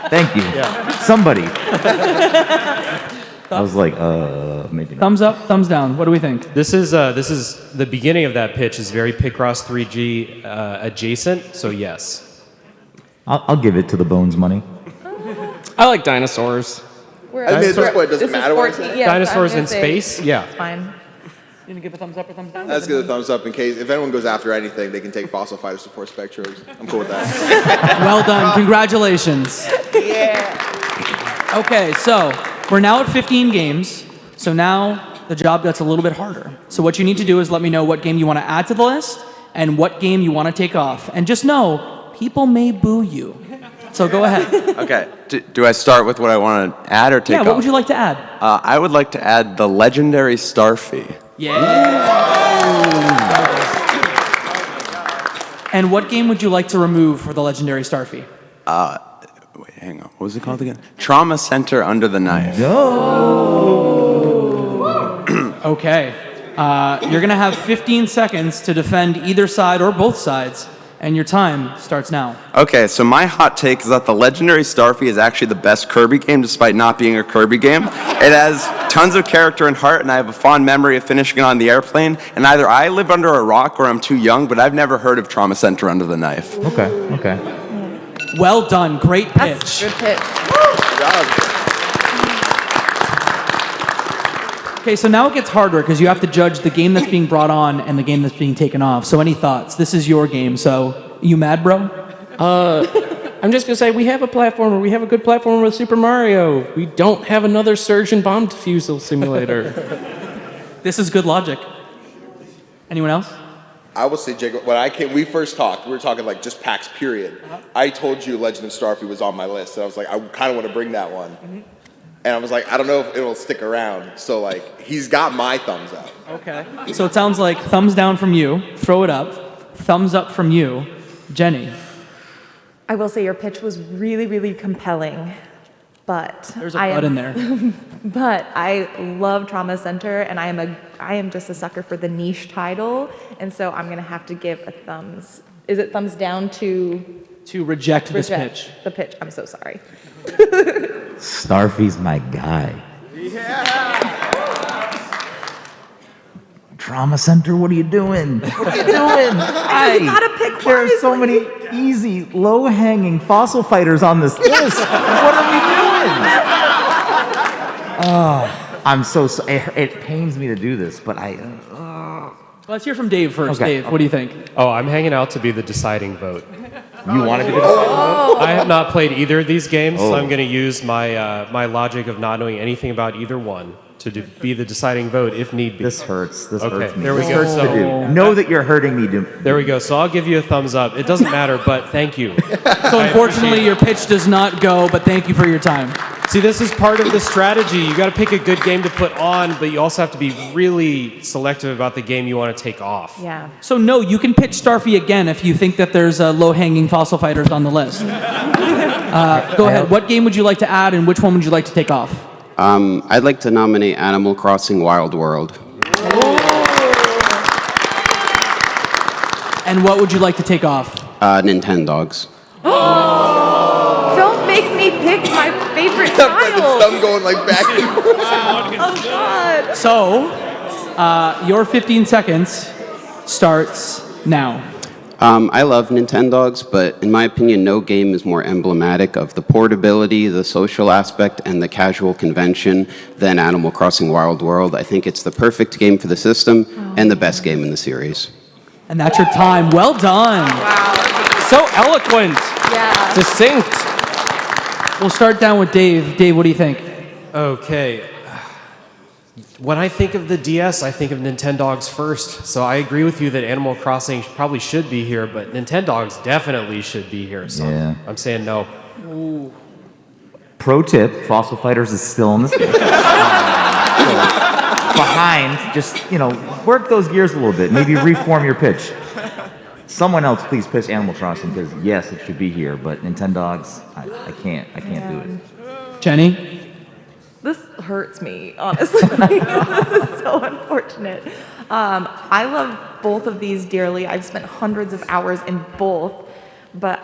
C: Thank you. Somebody. I was like, maybe not.
A: Thumbs up, thumbs down. What do we think?
B: This is the beginning of that pitch is very Picross 3G adjacent. So yes.
C: I'll give it to the bones money.
B: I like dinosaurs.
E: I mean, at this point, it doesn't matter what I say.
B: Dinosaurs in space? Yeah.
D: It's fine.
A: You gonna give a thumbs up or thumbs down?
E: Let's give it a thumbs up in case, if anyone goes after anything, they can take Fossil Fighters before Spectrobes. I'm cool with that.
A: Well done. Congratulations. Yeah. Okay, so we're now at 15 games. So now the job gets a little bit harder. So what you need to do is let me know what game you want to add to the list and what game you want to take off. And just know, people may boo you. So go ahead.
L: Okay. Do I start with what I want to add or take off?
A: Yeah, what would you like to add?
L: I would like to add the legendary Starfy.
A: Yeah. And what game would you like to remove for the legendary Starfy?
L: Wait, hang on. What was it called again? Trauma Center Under the Knife.
A: Okay. You're going to have 15 seconds to defend either side or both sides, and your time starts now.
L: Okay, so my hot take is that the legendary Starfy is actually the best Kirby game, despite not being a Kirby game. It has tons of character and heart, and I have a fond memory of finishing it on the airplane. And either I live under a rock or I'm too young, but I've never heard of Trauma Center Under the Knife.
C: Okay.
A: Well done. Great pitch.
D: That's good pitch.
A: Okay, so now it gets harder because you have to judge the game that's being brought on and the game that's being taken off. So any thoughts? This is your game, so you mad, bro?
B: I'm just gonna say we have a platformer. We have a good platformer with Super Mario. We don't have another surgeon bomb defusal simulator.
A: This is good logic. Anyone else?
E: I will say, Jacob, when we first talked, we were talking like just PAX period. I told you Legend of Starfy was on my list, and I was like, I kind of want to bring that one. And I was like, I don't know if it'll stick around. So like, he's got my thumbs up.
A: Okay. So it sounds like thumbs down from you. Throw it up. Thumbs up from you. Jenny.
D: I will say your pitch was really, really compelling, but
A: There's a but in there.
D: But I love Trauma Center, and I am just a sucker for the niche title, and so I'm gonna have to give a thumbs. Is it thumbs down to
A: reject this pitch?
D: The pitch. I'm so sorry.
C: Starfy's my guy. Trauma Center, what are you doing? What are you doing?
D: You gotta pick
C: There are so
D: wisely.
C: many easy, low-hanging fossil fighters on this list. What are we doing? Oh, I'm so. It pains me to do this, but
A: But Let's hear from Dave first.
C: Okay.
A: Dave, what do you think?
B: Oh, I'm hanging out to be the deciding vote.
C: You wanted to be the
B: I have not played either of these games, so
C: Oh.
B: I'm going to use my my logic of not knowing anything about either one to be the deciding vote if need be.
C: This hurts. This
B: Okay,
C: hurts me.
B: there we
C: This
B: go.
C: hurts to
B: So-
C: do. Know that you're hurting me.
B: There we go. So I'll give you a thumbs up. It doesn't matter, but thank you.
A: So unfortunately, your pitch does not go, but thank you for your time.
B: See, this is part of the strategy. You got to pick a good game to put on, but you also have to be really selective about the game you want to take off.
D: Yeah.
A: So no, you can pitch Starfy again if you think that there's low-hanging fossil fighters on the list. Go ahead. What game would you like to add, and which one would you like to take off?
M: I'd like to nominate Animal Crossing Wild World.
A: And what would you like to take off?
M: Nintendogs.
D: Don't make me pick my favorite child.
E: Thumb going like back and forth.
D: Oh God.
A: So, your 15 seconds starts now.
M: I love Nintendogs, but in my opinion, no game is more emblematic of the portability, the social aspect, and the casual convention than Animal Crossing Wild World. I think it's the perfect game for the system and the best game in the series.
A: And that's your time. Well done.
F: So eloquent,
D: Yeah.
F: succinct.
A: We'll start down with Dave. Dave, what do you think?
B: Okay. When I think of the DS, I think of Nintendogs first. So I agree with you that Animal Crossing probably should be here, but Nintendogs definitely should be here. So
C: Yeah.
B: I'm saying no.
C: Pro tip: Fossil Fighters is still in this game. Behind, just work those gears a little bit. Maybe reform your pitch. Someone else, please pitch Animal Crossing because yes, it should be here. But Nintendogs, I can't do it.
A: Jenny?
D: This hurts me, honestly. This is so unfortunate. I love both of these dearly. I've spent hundreds of hours in both, but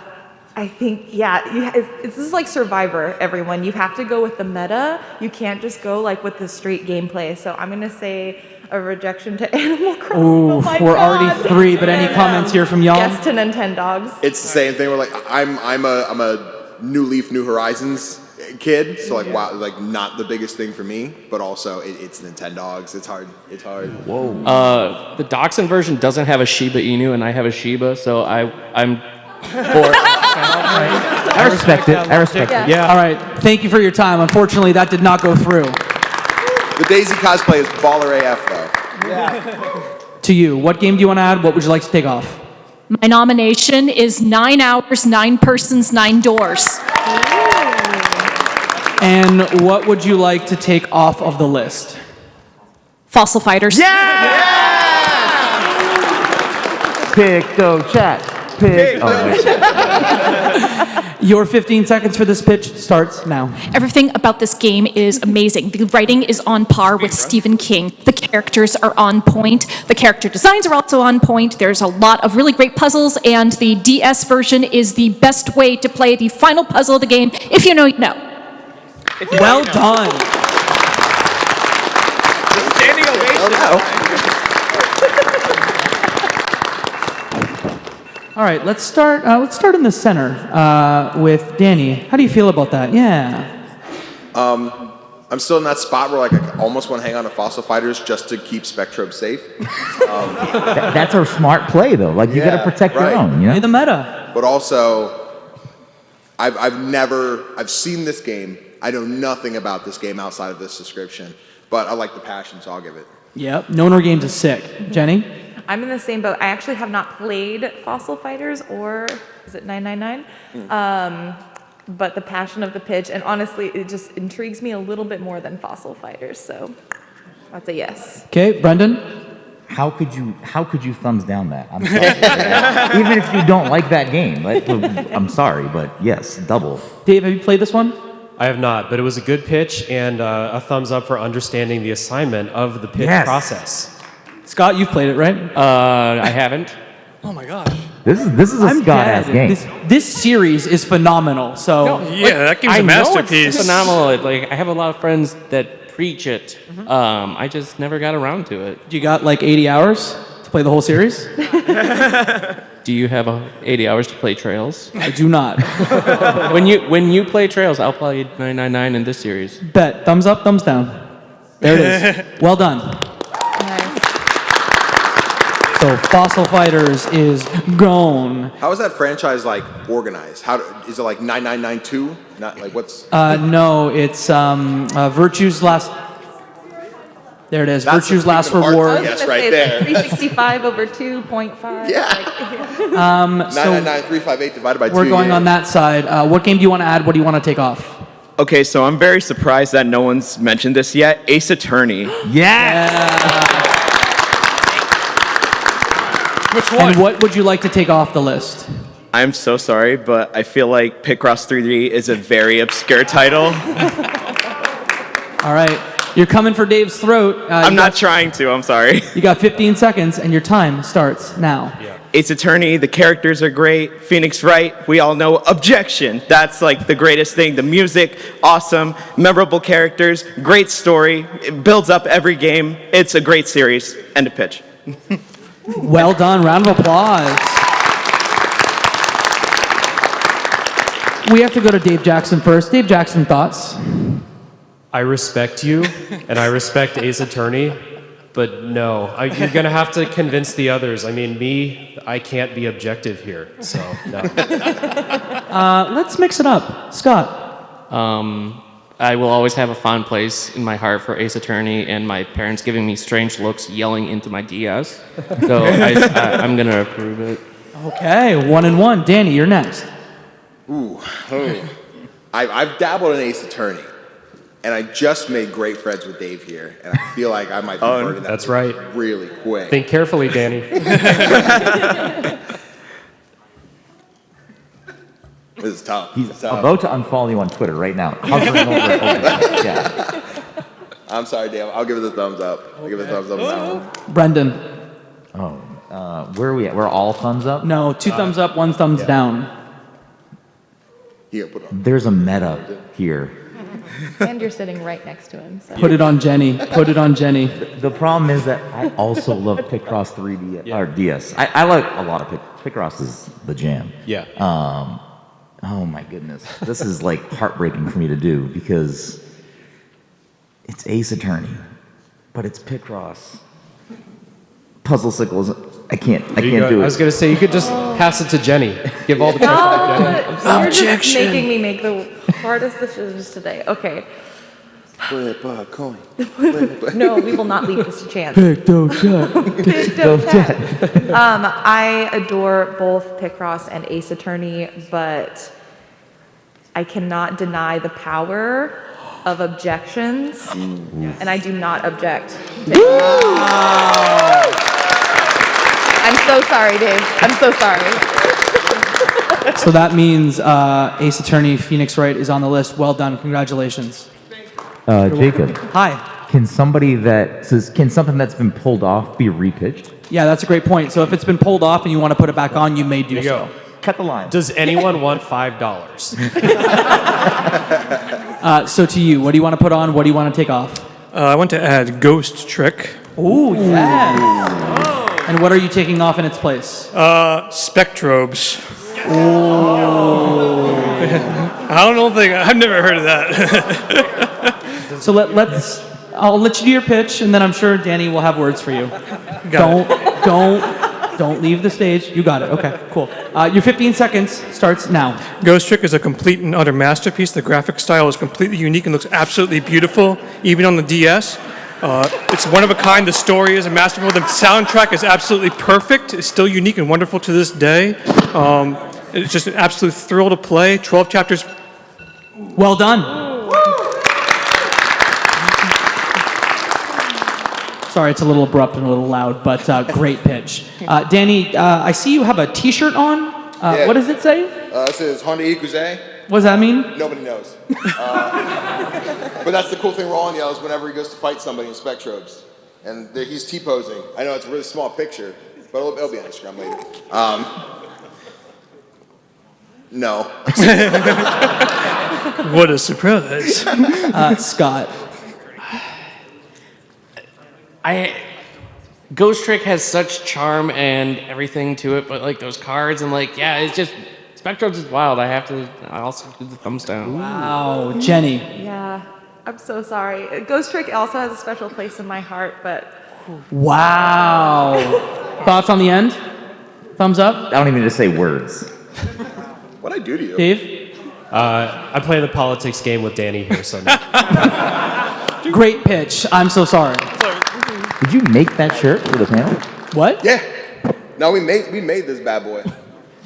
D: I think, this is like Survivor, everyone. You have to go with the meta. You can't just go like with the straight gameplay. So I'm gonna say a rejection to Animal Crossing.
A: Ooh,
D: Oh my
A: we're
D: God.
A: already 3, but any comments here from y'all?
D: Yes to Nintendogs.
E: It's the same thing. We're like, I'm a New Leaf, New Horizons kid, so like wow, like not the biggest thing for me, but also it's Nintendogs. It's hard.
C: Whoa.
F: The Dachshund version doesn't have a Shiba Inu, and I have a Shiba, so I'm for.
C: I respect it. I respect it.
B: Yeah.
A: All right. Thank you for your time. Unfortunately, that did not go through.
E: The Daisy cosplay is baller AF though.
A: To you, what game do you want to add? What would you like to take off?
N: My nomination is 9 hours, 9 persons, 9 doors.
A: And what would you like to take off of the list?
N: Fossil Fighters.
C: Picto chat.
A: Your 15 seconds for this pitch starts now.
N: Everything about this game is amazing. The writing is on par with Stephen King. The characters are on point. The character designs are also on point. There's a lot of really great puzzles, and the DS version is the best way to play the final puzzle of the game. If you know, you know.
A: Well done.
K: Standing ovation.
A: All right, let's start in the center with Danny. How do you feel about that? Yeah.
E: I'm still in that spot where like I almost want to hang on to Fossil Fighters just to keep Spectrum safe.
C: That's a smart play, though. Like you got to protect your own.
A: Play the meta.
E: But also, I've seen this game. I know nothing about this game outside of this description, but I like the passion, so I'll give it.
A: Yep. No Nor Games is sick. Jenny?
D: I'm in the same boat. I actually have not played Fossil Fighters or is it 999? But the passion of the pitch, and honestly, it just intrigues me a little bit more than Fossil Fighters. So that's a yes.
A: Okay, Brenden?
C: How could you thumbs down that? I'm sorry. Even if you don't like that game, I'm sorry, but yes, double.
A: Dave, have you played this one?
B: I have not, but it was a good pitch and a thumbs up for understanding the assignment of the pitch process.
A: Scott, you've played it, right?
F: I haven't.
A: Oh my gosh.
C: This is a Scott-ass game.
A: This series is phenomenal. So
K: that game's a masterpiece.
F: It's phenomenal. Like I have a lot of friends that preach it. I just never got around to it.
A: You got like 80 hours to play the whole series?
F: Do you have 80 hours to play Trails?
A: I do not.
F: when you play Trails, I'll play 999 in this series.
A: Bet. Thumbs up, thumbs down. There it is. Well done. So Fossil Fighters is gone.
E: How is that franchise like organized? Is it like 9992? Not like what's?
A: No, it's Virtue's Last. There it is.
E: That's
A: Virtue's
E: a
A: Last
E: freaking hard
A: Reward.
E: Yes,
D: It's
E: right there.
D: 365 over 2.5.
E: Yeah.
A: So
E: 999358 divided by 2.
A: we're going on that side. What game do you want to add? What do you want to take off?
O: Okay, so I'm very surprised that no one's mentioned this yet. Ace Attorney.
K: Which one?
A: And what would you like to take off the list?
O: I'm so sorry, but I feel like Picross 3D is a very obscure title.
A: All right. You're coming for Dave's throat.
O: I'm not trying to, I'm sorry.
A: You got 15 seconds, and your time starts now.
O: Ace Attorney, the characters are great. Phoenix Wright, we all know. Objection, that's like the greatest thing. The music, awesome. Memorable characters, great story. It builds up every game. It's a great series. End of pitch.
A: Well done. Round of applause. We have to go to Dave Jackson first. Dave Jackson, thoughts?
B: I respect you, and I respect Ace Attorney, but no. You're going to have to convince the others. I mean, I can't be objective here, so no.
A: Let's mix it up. Scott.
F: I will always have a fond place in my heart for Ace Attorney and my parents giving me strange looks yelling into my DS. So I'm going to approve it.
A: Okay, 1-1. Danny, you're next.
E: Ooh. I've dabbled in Ace Attorney. And I just made great friends with Dave here, and I feel like I might be burning that
B: That's right.
E: really quick.
B: Think carefully, Danny.
E: This is tough.
C: He's
E: It's tough.
C: about to unfollow you on Twitter right now. Hovering over it. Yeah.
E: I'm sorry, Dave. I'll give it a thumbs up. I'll give it a thumbs up on that one.
A: Brendan.
C: Where are we at? We're all thumbs up?
A: No, 2 thumbs up, 1 thumbs down.
E: Here, put it on.
C: There's a meta here.
D: And you're sitting right next to him. So.
A: Put it on Jenny. Put it on Jenny.
C: The problem is that I also love Picross 3D or DS. I like a lot of Picross is the jam.
B: Yeah.
C: Oh my goodness, this is like heartbreaking for me to do because it's Ace Attorney, but it's Picross. Puzzle Sickles. I can't do it.
B: I was going to say, you could just pass it to Jenny. Give all the credit to Jenny.
D: You're just making me make the hardest decisions today. Okay.
E: Flip a coin.
D: No, we will not leave this to chance.
A: Pick, don't check.
D: Pick, don't check. I adore both Picross and Ace Attorney, but I cannot deny the power of objections, and I do not object. I'm so sorry, Dave. I'm so sorry.
A: So that means Ace Attorney Phoenix Wright is on the list. Well done. Congratulations.
C: Jacob.
A: Hi.
C: Can something that's been pulled off be repitched?
A: Yeah, that's a great point. So if it's been pulled off and you want to put it back on, you may do so.
C: Cut the line.
B: Does anyone want $5?
A: So to you, what do you want to put on? What do you want to take off?
K: I want to add Ghost Trick.
A: Ooh, yeah. And what are you taking off in its place?
K: Spectrobes. I don't think I've never heard of that.
A: So I'll let you do your pitch, and then I'm sure Danny will have words for you. Don't leave the stage. You got it. Okay, cool. Your 15 seconds starts now.
K: Ghost Trick is a complete and utter masterpiece. The graphic style is completely unique and looks absolutely beautiful, even on the DS. It's one of a kind. The story is masterful. The soundtrack is absolutely perfect. It's still unique and wonderful to this day. It's just an absolute thrill to play. 12 chapters.
A: Well done. Sorry, it's a little abrupt and a little loud, but great pitch. Danny, I see you have a T-shirt on. What does it say?
E: It says Honda Ikuze.
A: What does that mean?
E: Nobody knows. But that's the cool thing Roland yells whenever he goes to fight somebody in Spectrobes. And he's T-posing. I know it's a really small picture, but it'll be on Instagram later. No.
K: What a surprise.
A: Scott.
F: Ghost Trick has such charm and everything to it, but like those cards and it's just Spectrobes is wild. I also do the thumbs down.
A: Wow, Jenny.
D: Yeah, I'm so sorry. Ghost Trick also has a special place in my heart, but
A: Wow. Thoughts on the end? Thumbs up?
C: I don't even need to say words.
E: What'd I do to you?
A: Dave?
B: I'm playing the politics game with Danny here, so no.
A: Great pitch. I'm so sorry.
C: Did you make that shirt for the panel?
A: What?
E: Yeah. No, we made this bad boy.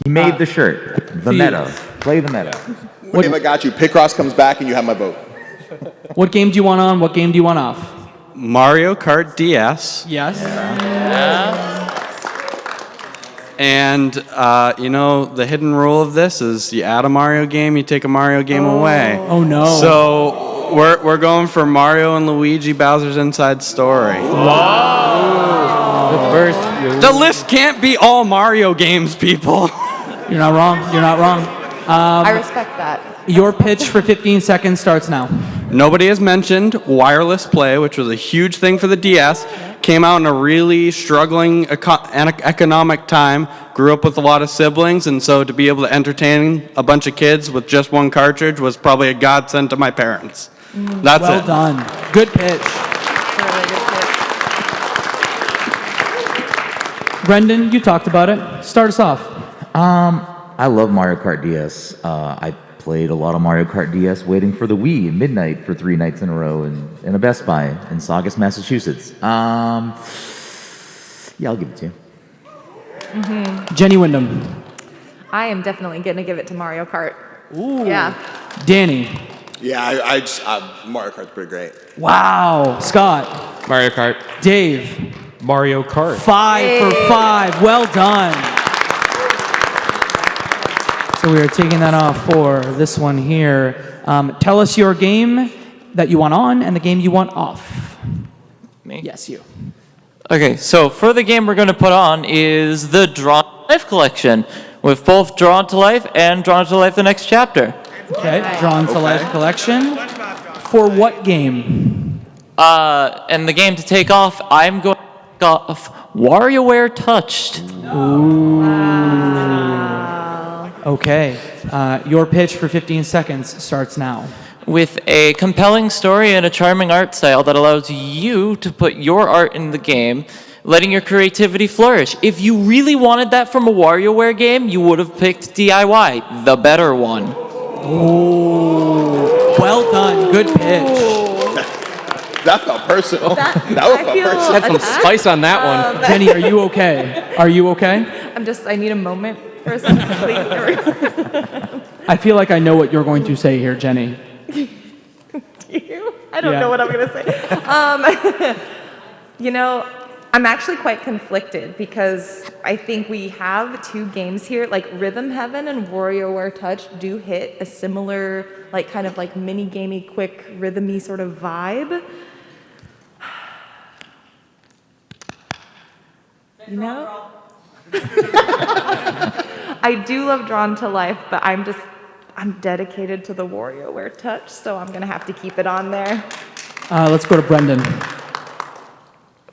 C: He made the shirt. The meta. Play the meta.
E: Dave, I got you. Picross comes back and you have my vote.
A: What game do you want on? What game do you want off?
P: Mario Kart DS.
A: Yes.
P: And, the hidden rule of this is you add a Mario game, you take a Mario game away.
A: Oh, no.
P: So we're going for Mario and Luigi Bowser's Inside Story. The list can't be all Mario games, people.
A: You're not wrong. You're not wrong.
D: I respect that.
A: Your pitch for 15 seconds starts now.
P: Nobody has mentioned wireless play, which was a huge thing for the DS. Came out in a really struggling economic time. Grew up with a lot of siblings, and so to be able to entertain a bunch of kids with just one cartridge was probably a godsend to my parents. That's
A: well
P: it.
A: done. Good pitch. Brenden, you talked about it. Start us off.
C: I love Mario Kart DS. I played a lot of Mario Kart DS waiting for the Wii at midnight for 3 nights in a row in a Best Buy in Saugus, Massachusetts. Yeah, I'll give it to you.
A: Jenny Windom.
D: I am definitely going to give it to Mario Kart. Ooh. Yeah.
A: Danny.
E: Yeah, Mario Kart's pretty great.
A: Wow. Scott.
B: Mario Kart.
A: Dave.
B: Mario Kart.
A: 5 for 5. Well done. So we are taking that off for this one here. Tell us your game that you want on and the game you want off.
Q: Me?
A: Yes, you.
Q: Okay, so for the game we're going to put on is the Drawn to Life collection, with both Drawn to Life and Drawn to Life the Next Chapter.
A: Okay, Drawn to Life collection. For what game?
Q: And the game to take off, I'm going to take off WarioWare Touched.
A: Okay, your pitch for 15 seconds starts now.
Q: With a compelling story and a charming art style that allows you to put your art in the game, letting your creativity flourish. If you really wanted that from a WarioWare game, you would have picked DIY, the better one.
A: Oh, well done. Good pitch.
E: That felt personal. That felt personal.
F: Had some spice on that one.
A: Jenny, are you okay? Are you okay?
D: I need a moment for a second, please.
A: I feel like I know what you're going to say here, Jenny.
D: I don't know what I'm going to say. I'm actually quite conflicted because I think we have 2 games here. Like Rhythm Heaven and WarioWare Touch do hit a similar, kind of mini-gamey, quick, rhythmy sort of vibe. I do love Drawn to Life, but I'm dedicated to the WarioWare Touch, so I'm going to have to keep it on there.
A: Let's go to Brenden.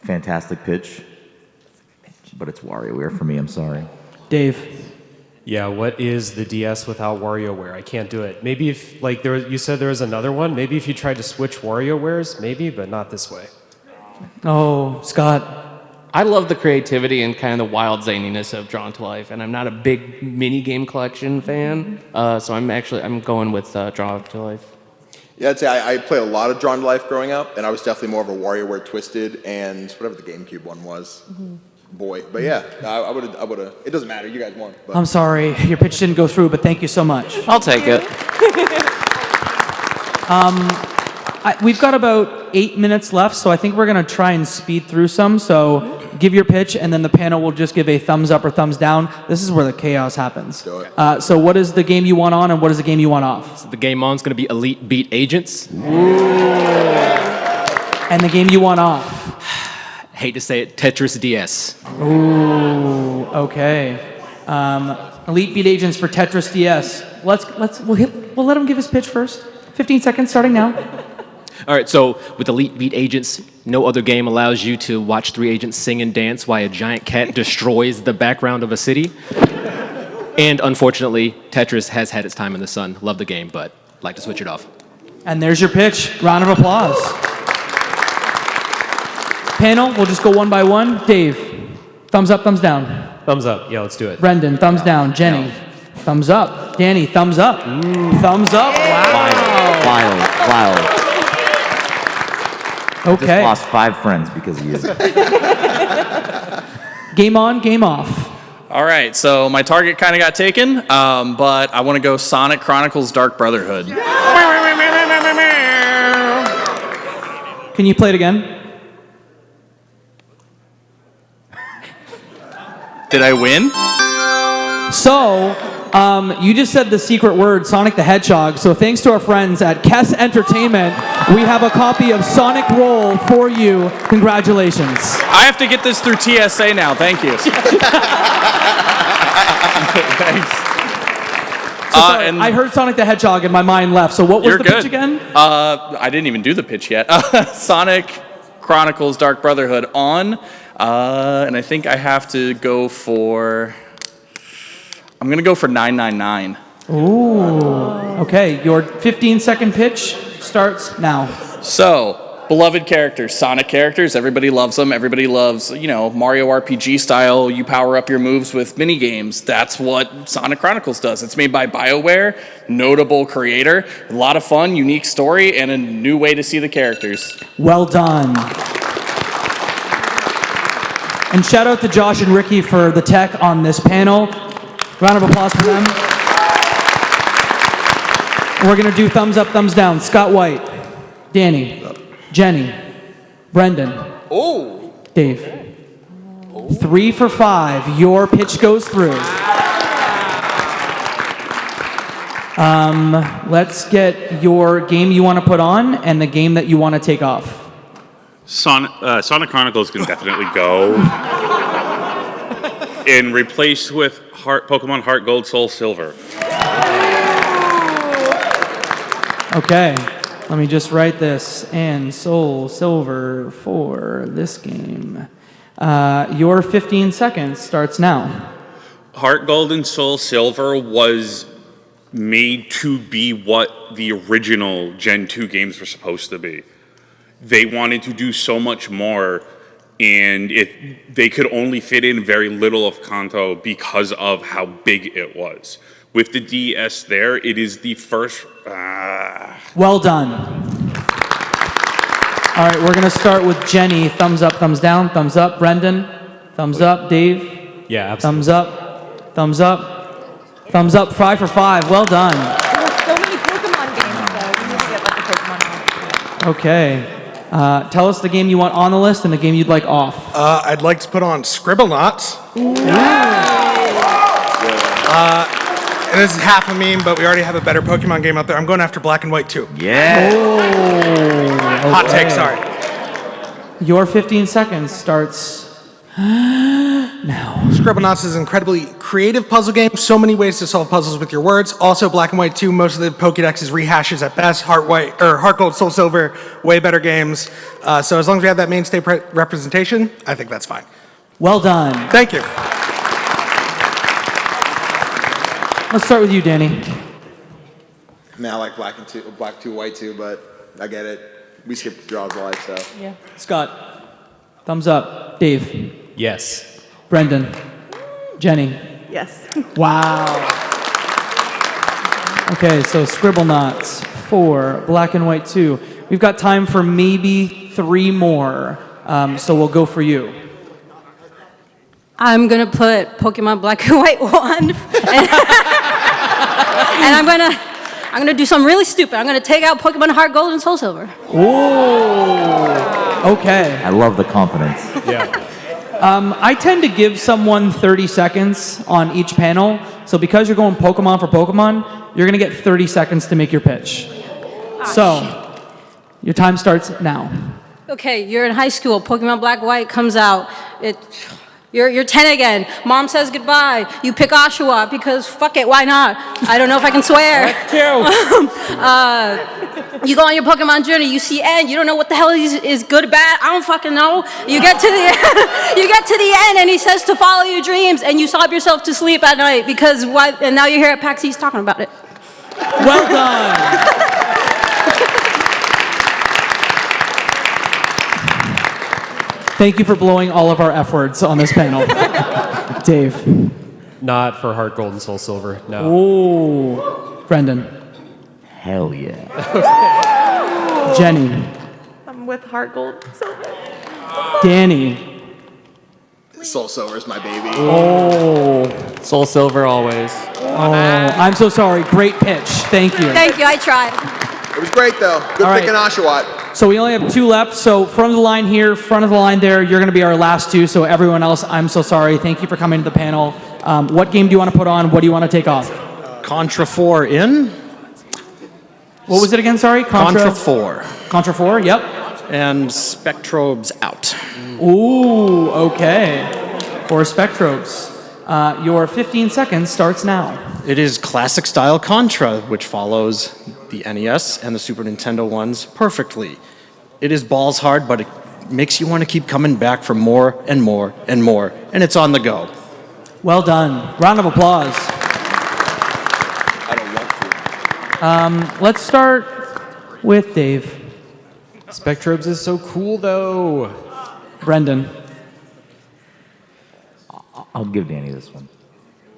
C: Fantastic pitch. But it's WarioWare for me, I'm sorry.
A: Dave.
B: Yeah, what is the DS without WarioWare? I can't do it. Maybe if, you said there was another one, maybe if you tried to switch WarioWares, maybe, but not this way.
A: Oh, Scott.
F: I love the creativity and kind of the wild zaniness of Drawn to Life, and I'm not a big mini game collection fan, so I'm going with Drawn to Life.
E: Yeah, I'd say I played a lot of Drawn to Life growing up, and I was definitely more of a WarioWare Twisted and whatever the GameCube one was. Boy, but yeah, I would have. It doesn't matter. You guys won. But.
A: I'm sorry, your pitch didn't go through, but thank you so much.
Q: I'll take it.
A: We've got about 8 minutes left, so I think we're going to try and speed through some. So give your pitch, and then the panel will just give a thumbs up or thumbs down. This is where the chaos happens. So what is the game you want on, and what is the game you want off?
F: So the game on is going to be Elite Beat Agents.
A: And the game you want off?
F: Hate to say it, Tetris DS.
A: Ooh, okay. Elite Beat Agents for Tetris DS. We'll let him give his pitch first. 15 seconds starting now.
F: All right, so with Elite Beat Agents, no other game allows you to watch 3 agents sing and dance while a giant cat destroys the background of a city. And unfortunately, Tetris has had its time in the sun. Love the game, but like to switch it off.
A: And there's your pitch. Round of applause. Panel, we'll just go one by one. Dave. Thumbs up, thumbs down.
B: Thumbs up. Yeah, let's do it.
A: Brenden, thumbs down. Jenny, thumbs up. Danny, thumbs up. Thumbs up. Wow.
C: Wild.
A: Okay.
C: Just lost 5 friends because of you.
A: Game on, game off.
R: All right, so my target kind of got taken, but I want to go Sonic Chronicles Dark Brotherhood.
A: Can you play it again?
R: Did I win?
A: So, you just said the secret word, Sonic the Hedgehog. So thanks to our friends at Kess Entertainment, we have a copy of Sonic Roll for you. Congratulations.
R: I have to get this through TSA now. Thank you. Thanks.
A: So sorry, I heard Sonic the Hedgehog and my mind left. So what was
R: You're
A: the
R: good.
A: pitch again?
R: I didn't even do the pitch yet. Sonic Chronicles Dark Brotherhood on, and I think I have to go for. I'm going to go for 999.
A: Ooh. Okay, your 15-second pitch starts now.
R: So, beloved characters, Sonic characters, everybody loves them. Everybody loves, Mario RPG style, you power up your moves with mini games. That's what Sonic Chronicles does. It's made by BioWare, notable creator, a lot of fun, unique story, and a new way to see the characters.
A: Well done. And shout out to Josh and Ricky for the tech on this panel. Round of applause for them. We're going to do thumbs up, thumbs down. Scott White, Danny, Jenny, Brenden, Dave. 3 for 5. Your pitch goes through. Let's get your game you want to put on and the game that you want to take off.
S: Sonic Chronicles can definitely go. And replace with Pokemon Heart Gold, Soul Silver.
A: Okay, let me just write this. And Soul Silver for this game. Your 15 seconds starts now.
S: Heart Gold and Soul Silver was made to be what the original Gen 2 games were supposed to be. They wanted to do so much more, and they could only fit in very little of Kanto because of how big it was. With the DS there, it is the first...
A: Well done. All right, we're going to start with Jenny. Thumbs up, thumbs down, thumbs up. Brenden, thumbs up. Dave?
B: Yeah, absolutely.
A: Thumbs up, thumbs up, thumbs up. 5 for 5. Well done.
D: There's so many Pokemon games, though. We need to get like the Pokemon off.
A: Okay. Tell us the game you want on the list and the game you'd like off.
T: I'd like to put on Scribblenauts. And this is half a meme, but we already have a better Pokemon game out there. I'm going after Black and White 2.
C: Yeah.
T: Hot take, sorry.
A: Your 15 seconds starts now.
T: Scribblenauts is an incredibly creative puzzle game. So many ways to solve puzzles with your words. Also, Black and White 2, most of the Pokédex is rehashes at best. Heart Gold, Soul Silver, way better games. So as long as we have that mainstay representation, I think that's fine.
A: Well done.
T: Thank you.
A: Let's start with you, Danny.
E: I mean, I like Black 2, White 2, but I get it. We skipped Draws Life, so.
D: Yeah.
A: Scott, thumbs up. Dave?
B: Yes.
A: Brenden? Jenny?
D: Yes.
A: Wow. Okay, so Scribblenauts 4, Black and White 2. We've got time for maybe 3 more, so we'll go for you.
U: I'm gonna put Pokemon Black and White 1, and I'm gonna do something really stupid. I'm gonna take out Pokemon Heart Gold and Soul Silver.
A: Ooh. Okay.
C: I love the confidence.
B: Yeah.
A: I tend to give someone 30 seconds on each panel. So because you're going Pokemon for Pokemon, you're going to get 30 seconds to make your pitch. So your time starts now.
U: Okay, you're in high school. Pokemon Black White comes out. You're 10 again. Mom says goodbye. You pick Oshawott because fuck it, why not? I don't know if I can swear. You go on your Pokemon journey. You see N. You don't know what the hell is good or bad. I don't fucking know. You get to the end, and he says to follow your dreams, and you sob yourself to sleep at night because why? And now you're here at PAX East talking about it.
A: Well done. Thank you for blowing all of our efforts on this panel. Dave.
B: Not for Heart Gold and Soul Silver, no.
A: Ooh. Brenden.
C: Hell yeah.
A: Jenny.
D: I'm with Heart Gold Silver.
A: Danny.
E: Soul Silver is my baby.
A: Oh.
F: Soul Silver always.
A: Oh, I'm so sorry. Great pitch. Thank you.
U: Thank you, I tried.
E: It was great, though. Good
A: All right.
E: picking Oshawott.
A: So we only have 2 left. So front of the line here, front of the line there, you're going to be our last 2. So everyone else, I'm so sorry. Thank you for coming to the panel. What game do you want to put on? What do you want to take off?
G: Contra 4 in.
A: What was it again? Sorry?
G: Contra 4.
A: Contra 4, yep.
G: And Spectrobes out.
A: Ooh, okay. For Spectrobes. Your 15 seconds starts now.
G: It is classic style Contra, which follows the NES and the Super Nintendo ones perfectly. It is balls hard, but it makes you want to keep coming back for more and more and more, and it's on the go.
A: Well done. Round of applause. Let's start with Dave.
B: Spectrobes is so cool, though.
A: Brenden.
C: I'll give Danny this one.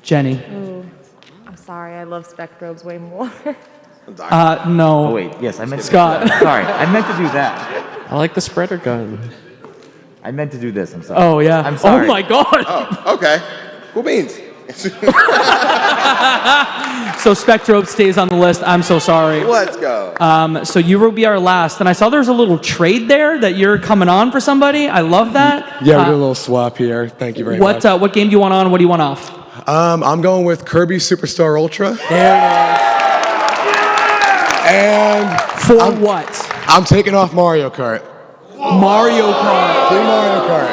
A: Jenny.
D: Ooh, I'm sorry. I love Spectrobes way more.
A: No.
C: Oh, wait. Yes, I meant
A: Scott.
C: to do that. Sorry, I meant to do that.
F: I like the spreader gun.
C: I meant to do this. I'm sorry.
A: Oh, yeah.
C: I'm sorry.
A: Oh, my God.
E: Oh, okay. Cool beans.
A: So Spectrobe stays on the list. I'm so sorry.
E: Let's go.
A: So you will be our last. And I saw there's a little trade there that you're coming on for somebody. I love that.
V: Yeah, we did a little swap here. Thank you very much.
A: What game do you want on? What do you want off?
V: I'm going with Kirby Superstar Ultra.
A: There it is.
V: And
A: for what?
V: I'm taking off Mario Kart.
A: Mario Kart.
V: Free Mario Kart.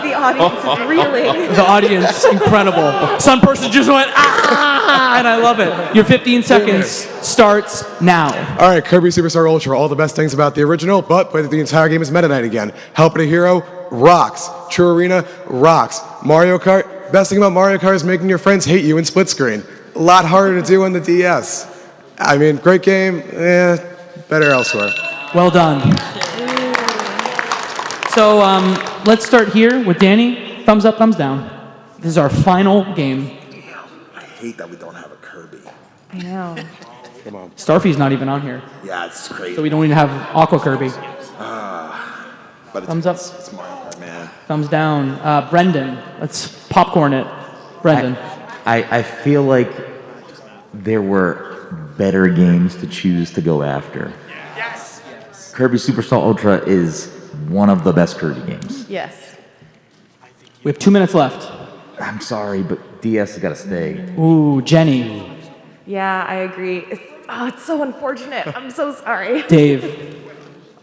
D: The audience is reeling.
A: The audience, incredible. Some person just went, ah, and I love it. Your 15 seconds starts now.
V: All right, Kirby Superstar Ultra. All the best things about the original, but play the entire game as Meta Knight again. Help a Hero rocks. True Arena rocks. Mario Kart. Best thing about Mario Kart is making your friends hate you in split screen. A lot harder to do on the DS. I mean, great game. Better elsewhere.
A: Well done. So let's start here with Danny. Thumbs up, thumbs down. This is our final game.
E: I hate that we don't have a Kirby.
D: I know.
E: Come on.
A: Starfy's not even on here.
E: Yeah, it's crazy.
A: So we don't even have Aqua Kirby.
E: But
A: Thumbs up.
E: It's Mario Kart, man.
A: Thumbs down. Brenden. Let's popcorn it. Brenden.
C: I feel like there were better games to choose to go after.
D: Yes.
C: Kirby Superstar Ultra is one of the best Kirby games.
D: Yes.
A: We have 2 minutes left.
C: I'm sorry, but DS has got to stay.
A: Ooh, Jenny.
D: Yeah, I agree. It's so unfortunate. I'm so sorry.
A: Dave.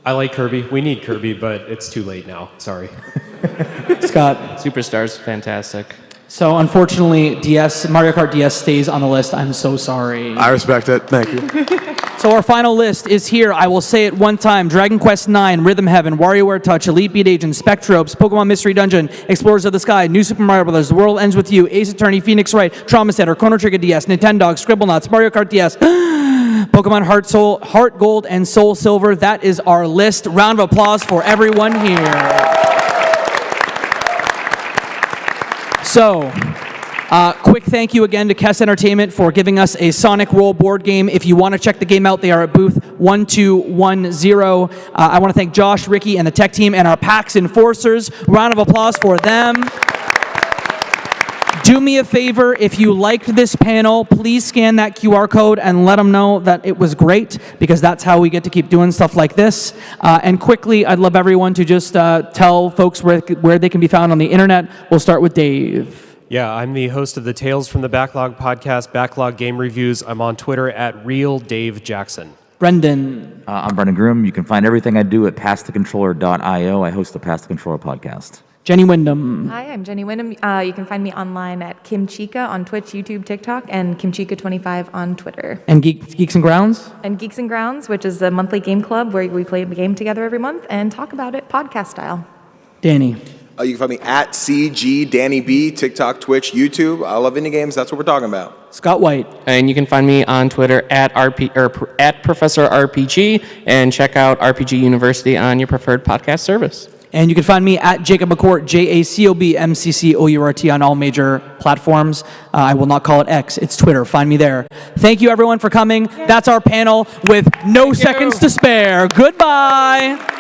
B: I like Kirby. We need Kirby, but it's too late now. Sorry.
A: Scott.
F: Superstars, fantastic.
A: So unfortunately, Mario Kart DS stays on the list. I'm so sorry.
V: I respect it. Thank you.
A: So our final list is here. I will say it one time. Dragon Quest IX, Rhythm Heaven, WarioWare Touch, Elite Beat Agent, Spectrobes, Pokemon Mystery Dungeon, Explorers of the Sky, New Super Mario Bros., The World Ends With You, Ace Attorney, Phoenix Wright, Trauma Center, Chrono Trigger DS, Nintendo, Scribblenauts, Mario Kart DS, Pokemon Heart Gold, and Soul Silver. That is our list. Round of applause for everyone here. So, quick thank you again to Kess Entertainment for giving us a Sonic Roll board game. If you want to check the game out, they are at booth 1210. I want to thank Josh, Ricky, and the tech team and our PAX enforcers. Round of applause for them. Do me a favor, if you liked this panel, please scan that QR code and let them know that it was great, because that's how we get to keep doing stuff like this. And quickly, I'd love everyone to just tell folks where they can be found on the internet. We'll start with Dave.
B: Yeah, I'm the host of the Tales from the Backlog podcast, Backlog Game Reviews. I'm on Twitter at RealDaveJackson.
A: Brenden.
C: I'm Brenden Groom. You can find everything I do at PassTheController.io. I host the Pass the Controller podcast.
A: Jenny Windom.
D: Hi, I'm Jenny Windom. You can find me online at Kimchika on Twitch, YouTube, TikTok, and Kimchika25 on Twitter.
A: And Geeks and Grounds?
D: And Geeks and Grounds, which is a monthly game club where we play a game together every month and talk about it podcast style.
A: Danny.
E: You can find me at CGDannyB, TikTok, Twitch, YouTube. I love indie games. That's what we're talking about.
A: Scott White.
F: And you can find me on Twitter at Professor RPG, and check out RPG University on your preferred podcast service.
A: And you can find me at Jacob McCourt, JACOBMCCOURT on all major platforms. I will not call it X, it's Twitter. Find me there. Thank you everyone for coming. That's our panel with no seconds to spare. Goodbye.